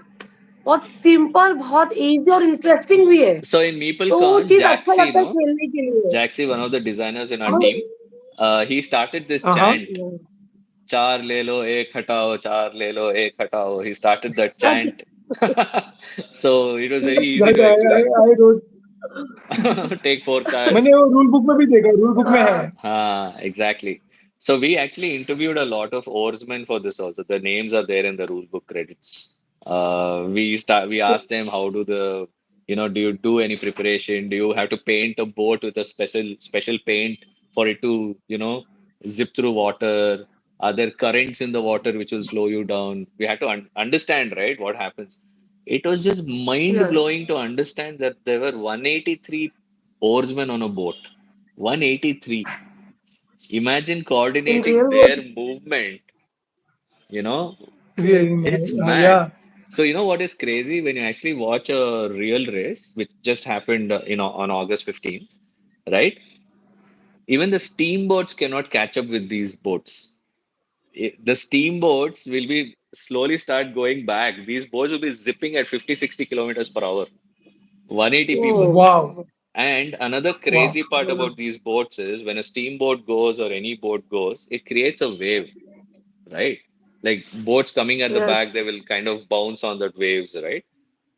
[SPEAKER 3] बहुत simple बहुत easy और इंटरेस्टिंग भी है
[SPEAKER 1] So in
[SPEAKER 3] तो वो
[SPEAKER 1] MeepleCon,
[SPEAKER 3] चीज अच्छा
[SPEAKER 1] Jaxi,
[SPEAKER 3] लगता है खेलने के लिए
[SPEAKER 1] Jaxi, one of the designers in our
[SPEAKER 3] और
[SPEAKER 1] team, he started this
[SPEAKER 2] Uh-huh.
[SPEAKER 1] chant, "Char le lo, ek hatao, char le lo, ek hatao." He started that chant. So it was very easy
[SPEAKER 2] That
[SPEAKER 1] to explain.
[SPEAKER 2] I wrote.
[SPEAKER 1] Take four
[SPEAKER 2] मैंने
[SPEAKER 1] cards.
[SPEAKER 2] वो rule book में भी देखा, rule book में है.
[SPEAKER 1] Exactly. So we actually interviewed a lot of oarsmen for this also. The names are there in the rule book credits. We asked them how do you do any preparation? Do you have to paint a boat with a special paint for it to, zip through water? Are there currents in the water which will slow you down? We had to understand, right, what happens. It was just mind
[SPEAKER 3] yes
[SPEAKER 1] blowing to understand that there were 183 oarsmen on a boat. 183. Imagine
[SPEAKER 3] in
[SPEAKER 1] coordinating
[SPEAKER 3] real
[SPEAKER 1] their movement, you know,
[SPEAKER 2] Really,
[SPEAKER 1] it's mad.
[SPEAKER 2] yeah.
[SPEAKER 1] So, you know what is crazy when you actually watch a real race, which just happened, on August 15th, right? Even the steamboats cannot catch up with these boats. The steamboats will be slowly start going back. These boats will be zipping at 50, 60 kilometers per hour. 180 people.
[SPEAKER 3] Oh
[SPEAKER 2] Wow.
[SPEAKER 1] And another
[SPEAKER 2] Wow.
[SPEAKER 1] crazy part about these boats is when a steamboat goes or any boat goes, it creates a wave, right? Like boats coming at the
[SPEAKER 3] yes
[SPEAKER 1] back, they will kind of bounce on that waves, right?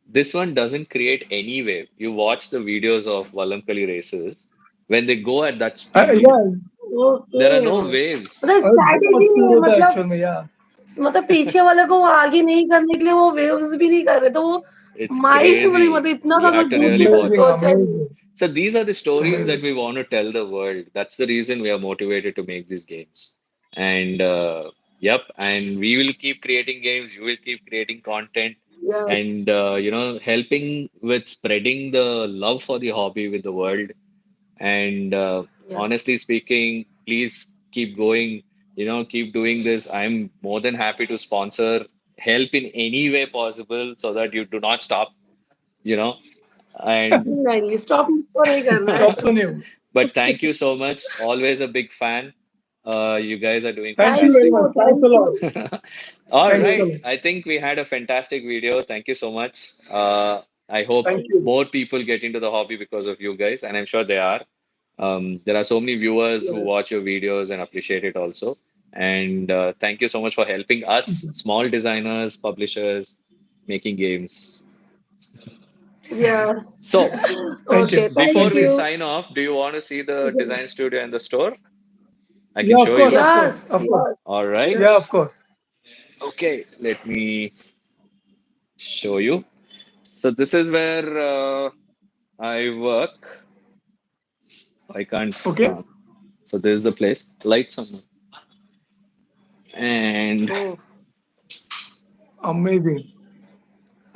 [SPEAKER 1] This one doesn't create any wave. You watch the videos of Vallankali races, when they go at that speed,
[SPEAKER 2] Yeah.
[SPEAKER 1] there are
[SPEAKER 3] okay
[SPEAKER 1] no waves.
[SPEAKER 3] मतलब
[SPEAKER 2] बहुत
[SPEAKER 3] strategy
[SPEAKER 2] speed
[SPEAKER 3] है
[SPEAKER 2] होता है
[SPEAKER 3] मतलब
[SPEAKER 2] actual में, या.
[SPEAKER 3] पीछे वाले को वो आगे नहीं करने के लिए वो वेव्स भी नहीं कर रहे तो वो
[SPEAKER 1] It's
[SPEAKER 3] माइंड
[SPEAKER 1] crazy.
[SPEAKER 3] मतलब इतना
[SPEAKER 1] You
[SPEAKER 3] ज्यादा
[SPEAKER 1] have to
[SPEAKER 3] deep
[SPEAKER 1] really
[SPEAKER 2] Amazing,
[SPEAKER 1] watch.
[SPEAKER 3] सोचा ही नहीं
[SPEAKER 2] amazing,
[SPEAKER 1] So these are the stories that
[SPEAKER 2] amazing.
[SPEAKER 1] we want to tell the world. That's the reason we are motivated to make these games. And yep, and we will keep creating games. You will keep creating content,
[SPEAKER 3] yes
[SPEAKER 1] and helping with spreading the love for the hobby with the world. And
[SPEAKER 3] yes
[SPEAKER 1] honestly speaking, please keep going. Keep doing this. I'm more than happy to sponsor, help in any way possible, so that you do not stop. You know, and
[SPEAKER 3] नहीं stop इसको नहीं करना
[SPEAKER 2] Stop
[SPEAKER 3] है
[SPEAKER 2] तो नहीं होगा.
[SPEAKER 1] But thank you so much. Always a big fan. You guys are doing
[SPEAKER 2] Thank you
[SPEAKER 3] thank
[SPEAKER 2] very
[SPEAKER 1] fantastic.
[SPEAKER 2] much.
[SPEAKER 3] You
[SPEAKER 2] Thanks a
[SPEAKER 3] thank
[SPEAKER 2] lot.
[SPEAKER 3] You
[SPEAKER 1] All
[SPEAKER 2] Thanks a
[SPEAKER 1] right.
[SPEAKER 2] lot.
[SPEAKER 1] I think we had a fantastic video. Thank you so much. I hope
[SPEAKER 2] Thank you.
[SPEAKER 1] more people get into the hobby because of you guys, and I'm sure they are. There are so many viewers who watch your videos and appreciate it also. And thank you so much for helping us, small designers, publishers, making games.
[SPEAKER 3] या
[SPEAKER 1] So,
[SPEAKER 2] Thank you.
[SPEAKER 3] Okay
[SPEAKER 1] before
[SPEAKER 2] Thank
[SPEAKER 3] thank
[SPEAKER 1] we
[SPEAKER 2] you.
[SPEAKER 3] You
[SPEAKER 1] sign off, do you want to see the design studio and the store? I can
[SPEAKER 2] Yeah, of
[SPEAKER 1] show
[SPEAKER 2] course,
[SPEAKER 1] you.
[SPEAKER 2] of course,
[SPEAKER 3] yes
[SPEAKER 2] of course.
[SPEAKER 3] Yes
[SPEAKER 1] All right.
[SPEAKER 2] Yeah,
[SPEAKER 3] yes
[SPEAKER 2] of course.
[SPEAKER 1] Okay, let me show you. So this is where I work. I can't.
[SPEAKER 2] Okay.
[SPEAKER 1] So this is the place. Lights on. And
[SPEAKER 3] oh
[SPEAKER 2] Amazing.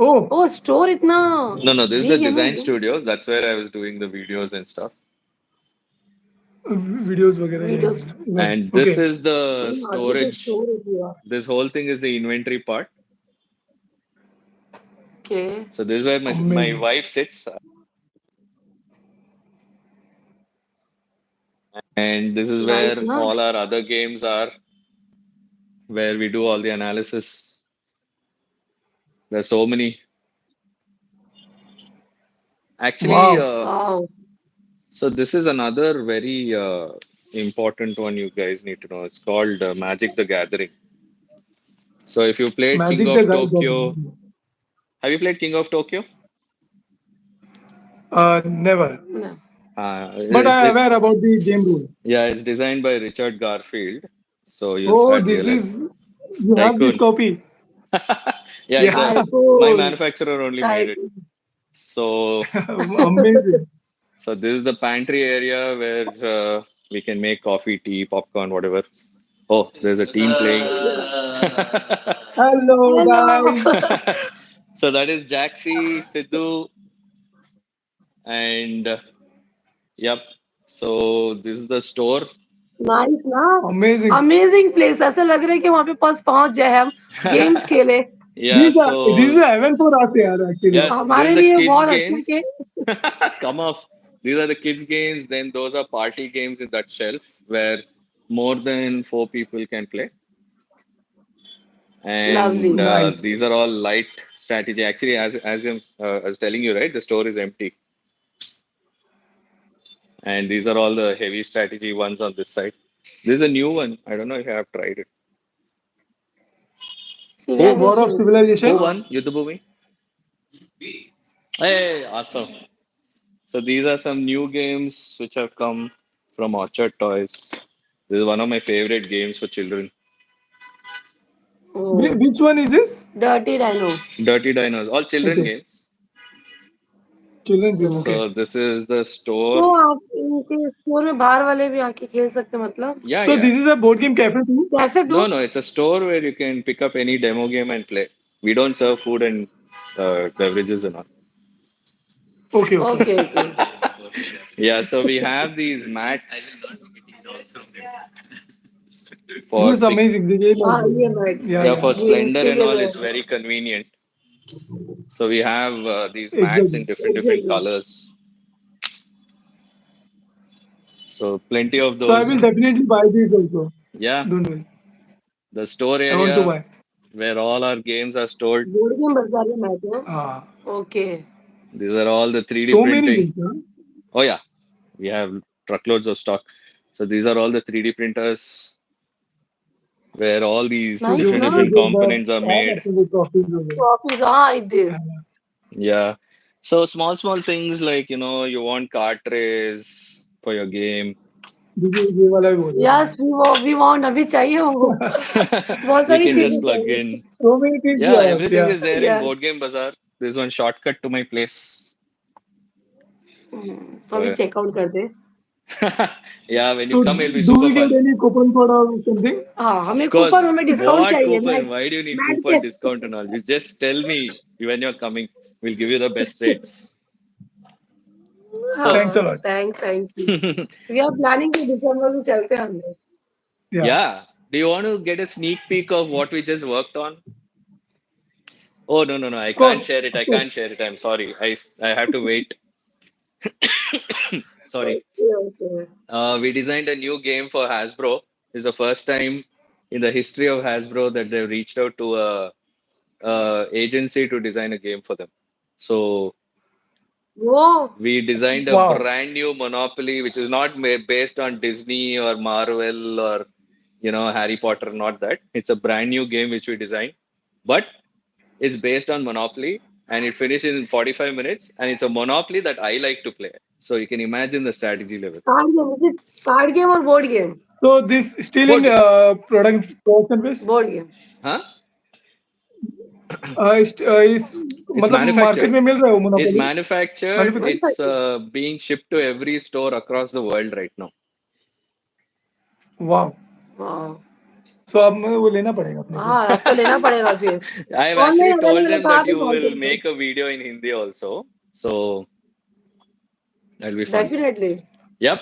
[SPEAKER 2] Oh,
[SPEAKER 3] oh store इतना
[SPEAKER 1] no, no, this is the
[SPEAKER 3] big है ना
[SPEAKER 1] design studio. That's where I was doing the videos and stuff.
[SPEAKER 2] videos वगैरह, yeah,
[SPEAKER 3] videos
[SPEAKER 2] yeah. Right.
[SPEAKER 1] And this
[SPEAKER 2] Okay.
[SPEAKER 1] is the
[SPEAKER 3] आगे तो
[SPEAKER 1] storage.
[SPEAKER 3] Store है पूरा
[SPEAKER 1] This whole thing is the inventory part.
[SPEAKER 3] Okay
[SPEAKER 1] So this is where my
[SPEAKER 2] Amazing.
[SPEAKER 1] wife sits, and this is
[SPEAKER 3] nice
[SPEAKER 1] where
[SPEAKER 3] ना
[SPEAKER 1] all our other games are, where we do all the analysis. There's so many. Actually,
[SPEAKER 2] Wow.
[SPEAKER 3] Wow.
[SPEAKER 1] so this is another very important one you guys need to know. It's called Magic the Gathering. So if you played King
[SPEAKER 2] Magic the
[SPEAKER 1] of
[SPEAKER 2] guy.
[SPEAKER 1] Tokyo, have you played King of Tokyo?
[SPEAKER 2] Never.
[SPEAKER 3] No.
[SPEAKER 2] But
[SPEAKER 1] It's,
[SPEAKER 2] I am aware
[SPEAKER 1] it's
[SPEAKER 2] about the game rule.
[SPEAKER 1] yeah, it's designed by Richard Garfield. So you'll
[SPEAKER 2] Oh,
[SPEAKER 1] start
[SPEAKER 2] this
[SPEAKER 1] realizing
[SPEAKER 2] is you have this
[SPEAKER 1] Tycoon.
[SPEAKER 2] copy.
[SPEAKER 1] Yeah, it's
[SPEAKER 2] Yeah,
[SPEAKER 1] a my
[SPEAKER 3] Tycoon.
[SPEAKER 1] manufacturer only made it.
[SPEAKER 3] Tycoon.
[SPEAKER 1] So
[SPEAKER 2] amazing.
[SPEAKER 1] so this is the pantry area where we can make coffee, tea, popcorn, whatever. Oh, there's a team playing.
[SPEAKER 2] Hello,
[SPEAKER 3] Hello.
[SPEAKER 2] guys.
[SPEAKER 1] So that is Jaxi, Sidhu, and yep. So this is the store.
[SPEAKER 3] Nice ना
[SPEAKER 2] Amazing.
[SPEAKER 3] Amazing place ऐसा लग रहा है कि वहां पे पास पहुंच जाए हम गेम्स खेले
[SPEAKER 1] Yeah,
[SPEAKER 2] This is
[SPEAKER 1] so
[SPEAKER 2] heaven for us, yaar, actually.
[SPEAKER 1] yeah, this
[SPEAKER 3] हमारे
[SPEAKER 1] is the
[SPEAKER 3] लिए
[SPEAKER 1] kids
[SPEAKER 3] बहुत अच्छा
[SPEAKER 1] games.
[SPEAKER 3] के
[SPEAKER 1] Come off. These are the kids games. Then those are party games in that shelf where more than four people can play. And
[SPEAKER 3] lovely
[SPEAKER 2] Nice.
[SPEAKER 1] these are all light strategy. Actually, I was telling you, right, the store is empty, and these are all the heavy strategy ones on this side. This is a new one. I don't know if you have tried it.
[SPEAKER 2] War of
[SPEAKER 3] Civilization
[SPEAKER 1] Who
[SPEAKER 2] Civilization.
[SPEAKER 3] हाँ
[SPEAKER 1] won? Yudhbhumi? Hey, awesome. So these are some new games which have come from Orchard Toys. This is one of my favorite games for children.
[SPEAKER 3] Oh
[SPEAKER 2] Which one is this?
[SPEAKER 3] Dirty Dino
[SPEAKER 1] Dirty Dinos, all children
[SPEAKER 2] Okay,
[SPEAKER 1] games.
[SPEAKER 2] children's game. Okay.
[SPEAKER 1] So this is the
[SPEAKER 3] तो
[SPEAKER 1] store.
[SPEAKER 3] आप इनके store में बाहर वाले भी आके खेल सकते हैं मतलब
[SPEAKER 1] Yeah,
[SPEAKER 2] So
[SPEAKER 1] yeah.
[SPEAKER 2] this is a board game cafe too.
[SPEAKER 3] कैसे to
[SPEAKER 1] No, no, it's a store where you can pick up any demo game and play. We don't serve food and beverages and all.
[SPEAKER 2] Okay, okay.
[SPEAKER 3] Okay okay
[SPEAKER 1] Yeah, so we have these mats
[SPEAKER 2] This
[SPEAKER 1] for
[SPEAKER 2] is
[SPEAKER 1] pick.
[SPEAKER 2] amazing. The game
[SPEAKER 3] हाँ ये
[SPEAKER 2] also.
[SPEAKER 3] Right
[SPEAKER 2] Yeah,
[SPEAKER 1] Yeah,
[SPEAKER 2] yeah.
[SPEAKER 1] for
[SPEAKER 3] games
[SPEAKER 1] Splendor
[SPEAKER 3] के
[SPEAKER 1] and
[SPEAKER 3] लिए
[SPEAKER 1] all,
[SPEAKER 3] तो
[SPEAKER 1] it's very convenient. So we have these mats in
[SPEAKER 2] Exactly.
[SPEAKER 1] different
[SPEAKER 3] exactly
[SPEAKER 1] colors. So plenty of
[SPEAKER 2] So I will
[SPEAKER 1] those.
[SPEAKER 2] definitely buy this also.
[SPEAKER 1] Yeah,
[SPEAKER 2] Don't worry.
[SPEAKER 1] the store
[SPEAKER 2] I want to
[SPEAKER 1] area
[SPEAKER 2] buy.
[SPEAKER 1] where all our games are stored.
[SPEAKER 3] Board game बाजार में match है
[SPEAKER 2] Ah,
[SPEAKER 3] okay
[SPEAKER 1] These are all the 3D
[SPEAKER 2] so many
[SPEAKER 1] printing.
[SPEAKER 2] games, huh?
[SPEAKER 1] Oh yeah, we have truckloads of stock. So these are all the 3D printers where all these
[SPEAKER 2] So
[SPEAKER 3] nice
[SPEAKER 1] different
[SPEAKER 3] ना
[SPEAKER 2] जो
[SPEAKER 1] different
[SPEAKER 2] जो मैं
[SPEAKER 1] components are
[SPEAKER 2] आया
[SPEAKER 1] made.
[SPEAKER 2] अपने को trophies हो गए.
[SPEAKER 3] Trophies हाँ आई this
[SPEAKER 2] Yeah.
[SPEAKER 1] Yeah. So small things like, you want card trays for your game.
[SPEAKER 2] ये वाला भी बोल रहा था
[SPEAKER 3] यस
[SPEAKER 2] मैं.
[SPEAKER 3] वी वांट अभी चाहिए हमको बहुत
[SPEAKER 1] We
[SPEAKER 3] सारी
[SPEAKER 1] can just
[SPEAKER 3] चीजें
[SPEAKER 1] plug
[SPEAKER 3] चाहिए
[SPEAKER 1] in.
[SPEAKER 2] So many things
[SPEAKER 1] Yeah,
[SPEAKER 2] you have.
[SPEAKER 1] everything
[SPEAKER 2] Yeah.
[SPEAKER 1] is there in
[SPEAKER 3] yes
[SPEAKER 1] Board Game Bazaar. There's one shortcut to my place.
[SPEAKER 3] तो अभी
[SPEAKER 1] So
[SPEAKER 3] चेकआउट कर दे
[SPEAKER 1] yeah, when you
[SPEAKER 2] So
[SPEAKER 1] come, it'll be
[SPEAKER 2] do
[SPEAKER 1] super
[SPEAKER 2] we get
[SPEAKER 1] fun.
[SPEAKER 2] any coupon code or something?
[SPEAKER 3] हाँ
[SPEAKER 1] Of
[SPEAKER 3] हमें
[SPEAKER 1] course.
[SPEAKER 3] Coupon हमें discount
[SPEAKER 1] What
[SPEAKER 3] चाहिए
[SPEAKER 1] coupon?
[SPEAKER 3] Match
[SPEAKER 1] Why do you need
[SPEAKER 3] match
[SPEAKER 1] coupon discount and all? You just tell me when you're coming. We'll give you the best rates. So,
[SPEAKER 2] Thanks a
[SPEAKER 3] हाँ
[SPEAKER 2] lot.
[SPEAKER 3] Thank you we are planning कि दिसंबर में चलते हैं हम लोग
[SPEAKER 2] Yeah.
[SPEAKER 1] yeah. Do you want to get a sneak peek of what we just worked on? Oh, no, no, no. I
[SPEAKER 2] Of
[SPEAKER 1] can't
[SPEAKER 2] course.
[SPEAKER 1] share it.
[SPEAKER 2] Of
[SPEAKER 1] I
[SPEAKER 2] course.
[SPEAKER 1] can't share it. I'm sorry. I have to wait. Sorry.
[SPEAKER 3] Okay okay
[SPEAKER 1] We designed a new game for Hasbro. It's the first time in the history of Hasbro that they've reached out to a agency to design a game for them. So
[SPEAKER 3] वो
[SPEAKER 1] we designed a
[SPEAKER 2] Wow.
[SPEAKER 1] brand new Monopoly, which is not based on Disney or Marvel or Harry Potter. Not that. It's a brand new game which we designed, but it's based on Monopoly, and it finishes in 45 minutes. And it's a Monopoly that I like to play. So you can imagine the strategy level.
[SPEAKER 3] Card game और board game
[SPEAKER 2] So this still
[SPEAKER 1] Board
[SPEAKER 2] in
[SPEAKER 1] game,
[SPEAKER 2] production phase?
[SPEAKER 3] Board game
[SPEAKER 1] huh?
[SPEAKER 2] इस
[SPEAKER 1] It's
[SPEAKER 2] मतलब market
[SPEAKER 1] manufactured.
[SPEAKER 2] में मिल रहा है वो
[SPEAKER 1] It's
[SPEAKER 2] monopoly
[SPEAKER 1] manufactured.
[SPEAKER 2] Manufacture.
[SPEAKER 1] It's being shipped to every store across the world right now.
[SPEAKER 2] वाह.
[SPEAKER 3] वाह
[SPEAKER 2] सो अब मैं वो लेना पड़ेगा अपने को.
[SPEAKER 3] हाँ अब तो लेना पड़ेगा फिर
[SPEAKER 1] I've
[SPEAKER 3] online
[SPEAKER 1] actually told
[SPEAKER 3] available
[SPEAKER 1] them
[SPEAKER 3] कहाँ
[SPEAKER 1] that
[SPEAKER 3] पे
[SPEAKER 1] you will
[SPEAKER 3] पहुंचेंगे
[SPEAKER 1] make a video in Hindi also. So that'll be fun.
[SPEAKER 3] Definitely
[SPEAKER 1] Yep.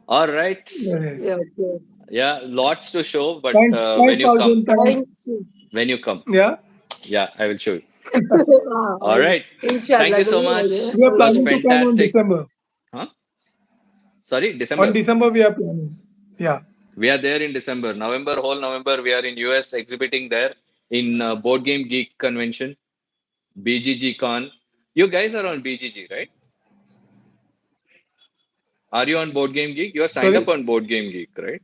[SPEAKER 1] All right.
[SPEAKER 2] Yes.
[SPEAKER 1] Yeah, lots to show, but when
[SPEAKER 2] Thanks,
[SPEAKER 1] you come,
[SPEAKER 2] Arjun. Thanks.
[SPEAKER 3] Thank you
[SPEAKER 1] when you come,
[SPEAKER 2] Yeah.
[SPEAKER 1] yeah, I will show you.
[SPEAKER 3] हाँ
[SPEAKER 1] All right. Thank
[SPEAKER 3] इंशाल्लाह
[SPEAKER 1] you so
[SPEAKER 3] जरूर
[SPEAKER 1] much.
[SPEAKER 3] आएंगे
[SPEAKER 2] We are
[SPEAKER 1] It was
[SPEAKER 2] planning to come on
[SPEAKER 1] fantastic.
[SPEAKER 2] December.
[SPEAKER 1] Huh? Sorry,
[SPEAKER 2] On
[SPEAKER 1] December.
[SPEAKER 2] December we are planning. Yeah.
[SPEAKER 1] We are there in December. November, whole November, we are in US exhibiting there in Board Game Geek Convention. BGG Con. You guys are on BGG, right? Are you on Board Game Geek? You're signed up
[SPEAKER 2] Sorry.
[SPEAKER 1] on Board Game Geek, right?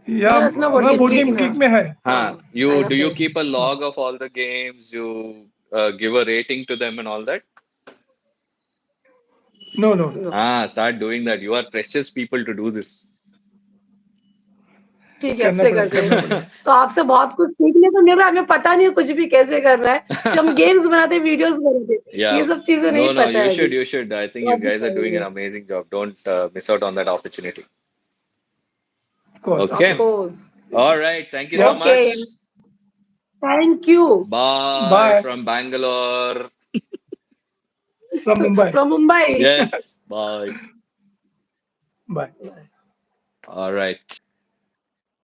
[SPEAKER 2] या
[SPEAKER 3] yes ना board
[SPEAKER 2] हमारा
[SPEAKER 3] game
[SPEAKER 2] board
[SPEAKER 3] geek
[SPEAKER 2] game
[SPEAKER 3] ना
[SPEAKER 2] geek में है.
[SPEAKER 1] Huh.
[SPEAKER 3] Sign
[SPEAKER 1] You
[SPEAKER 3] up
[SPEAKER 1] do you
[SPEAKER 3] है
[SPEAKER 1] keep a
[SPEAKER 2] हाँ.
[SPEAKER 1] log of all the games? You give a rating to them and all that?
[SPEAKER 2] No, no, no.
[SPEAKER 3] No
[SPEAKER 1] Start doing that. You are precious people to do this.
[SPEAKER 3] ठीक है अब
[SPEAKER 2] करना
[SPEAKER 3] से
[SPEAKER 2] पड़ेगा,
[SPEAKER 3] करते
[SPEAKER 2] करना
[SPEAKER 3] हैं
[SPEAKER 2] पड़ेगा.
[SPEAKER 3] तो आपसे बहुत कुछ सीखने को मिल रहा है हमें पता नहीं है कुछ भी कैसे करना है सिर्फ हम गेम्स बनाते वीडियोस बनाते ये
[SPEAKER 1] Yeah.
[SPEAKER 3] सब चीजें नहीं
[SPEAKER 1] No, no,
[SPEAKER 3] पता
[SPEAKER 1] you
[SPEAKER 3] है अभी
[SPEAKER 1] should, you should. I think
[SPEAKER 3] तो
[SPEAKER 1] you
[SPEAKER 3] अभी
[SPEAKER 1] guys are doing an
[SPEAKER 3] करेंगे
[SPEAKER 1] amazing job. Don't miss out on that opportunity.
[SPEAKER 2] Of course, of
[SPEAKER 3] of
[SPEAKER 1] Okay.
[SPEAKER 2] course.
[SPEAKER 3] Course
[SPEAKER 1] All right. Thank you so
[SPEAKER 2] Yeah.
[SPEAKER 3] Okay
[SPEAKER 1] much.
[SPEAKER 3] Thank you
[SPEAKER 1] Bye
[SPEAKER 2] Bye
[SPEAKER 1] from Bangalore.
[SPEAKER 2] from Mumbai.
[SPEAKER 3] From Mumbai
[SPEAKER 1] Yes. Bye.
[SPEAKER 2] Bye.
[SPEAKER 1] All right.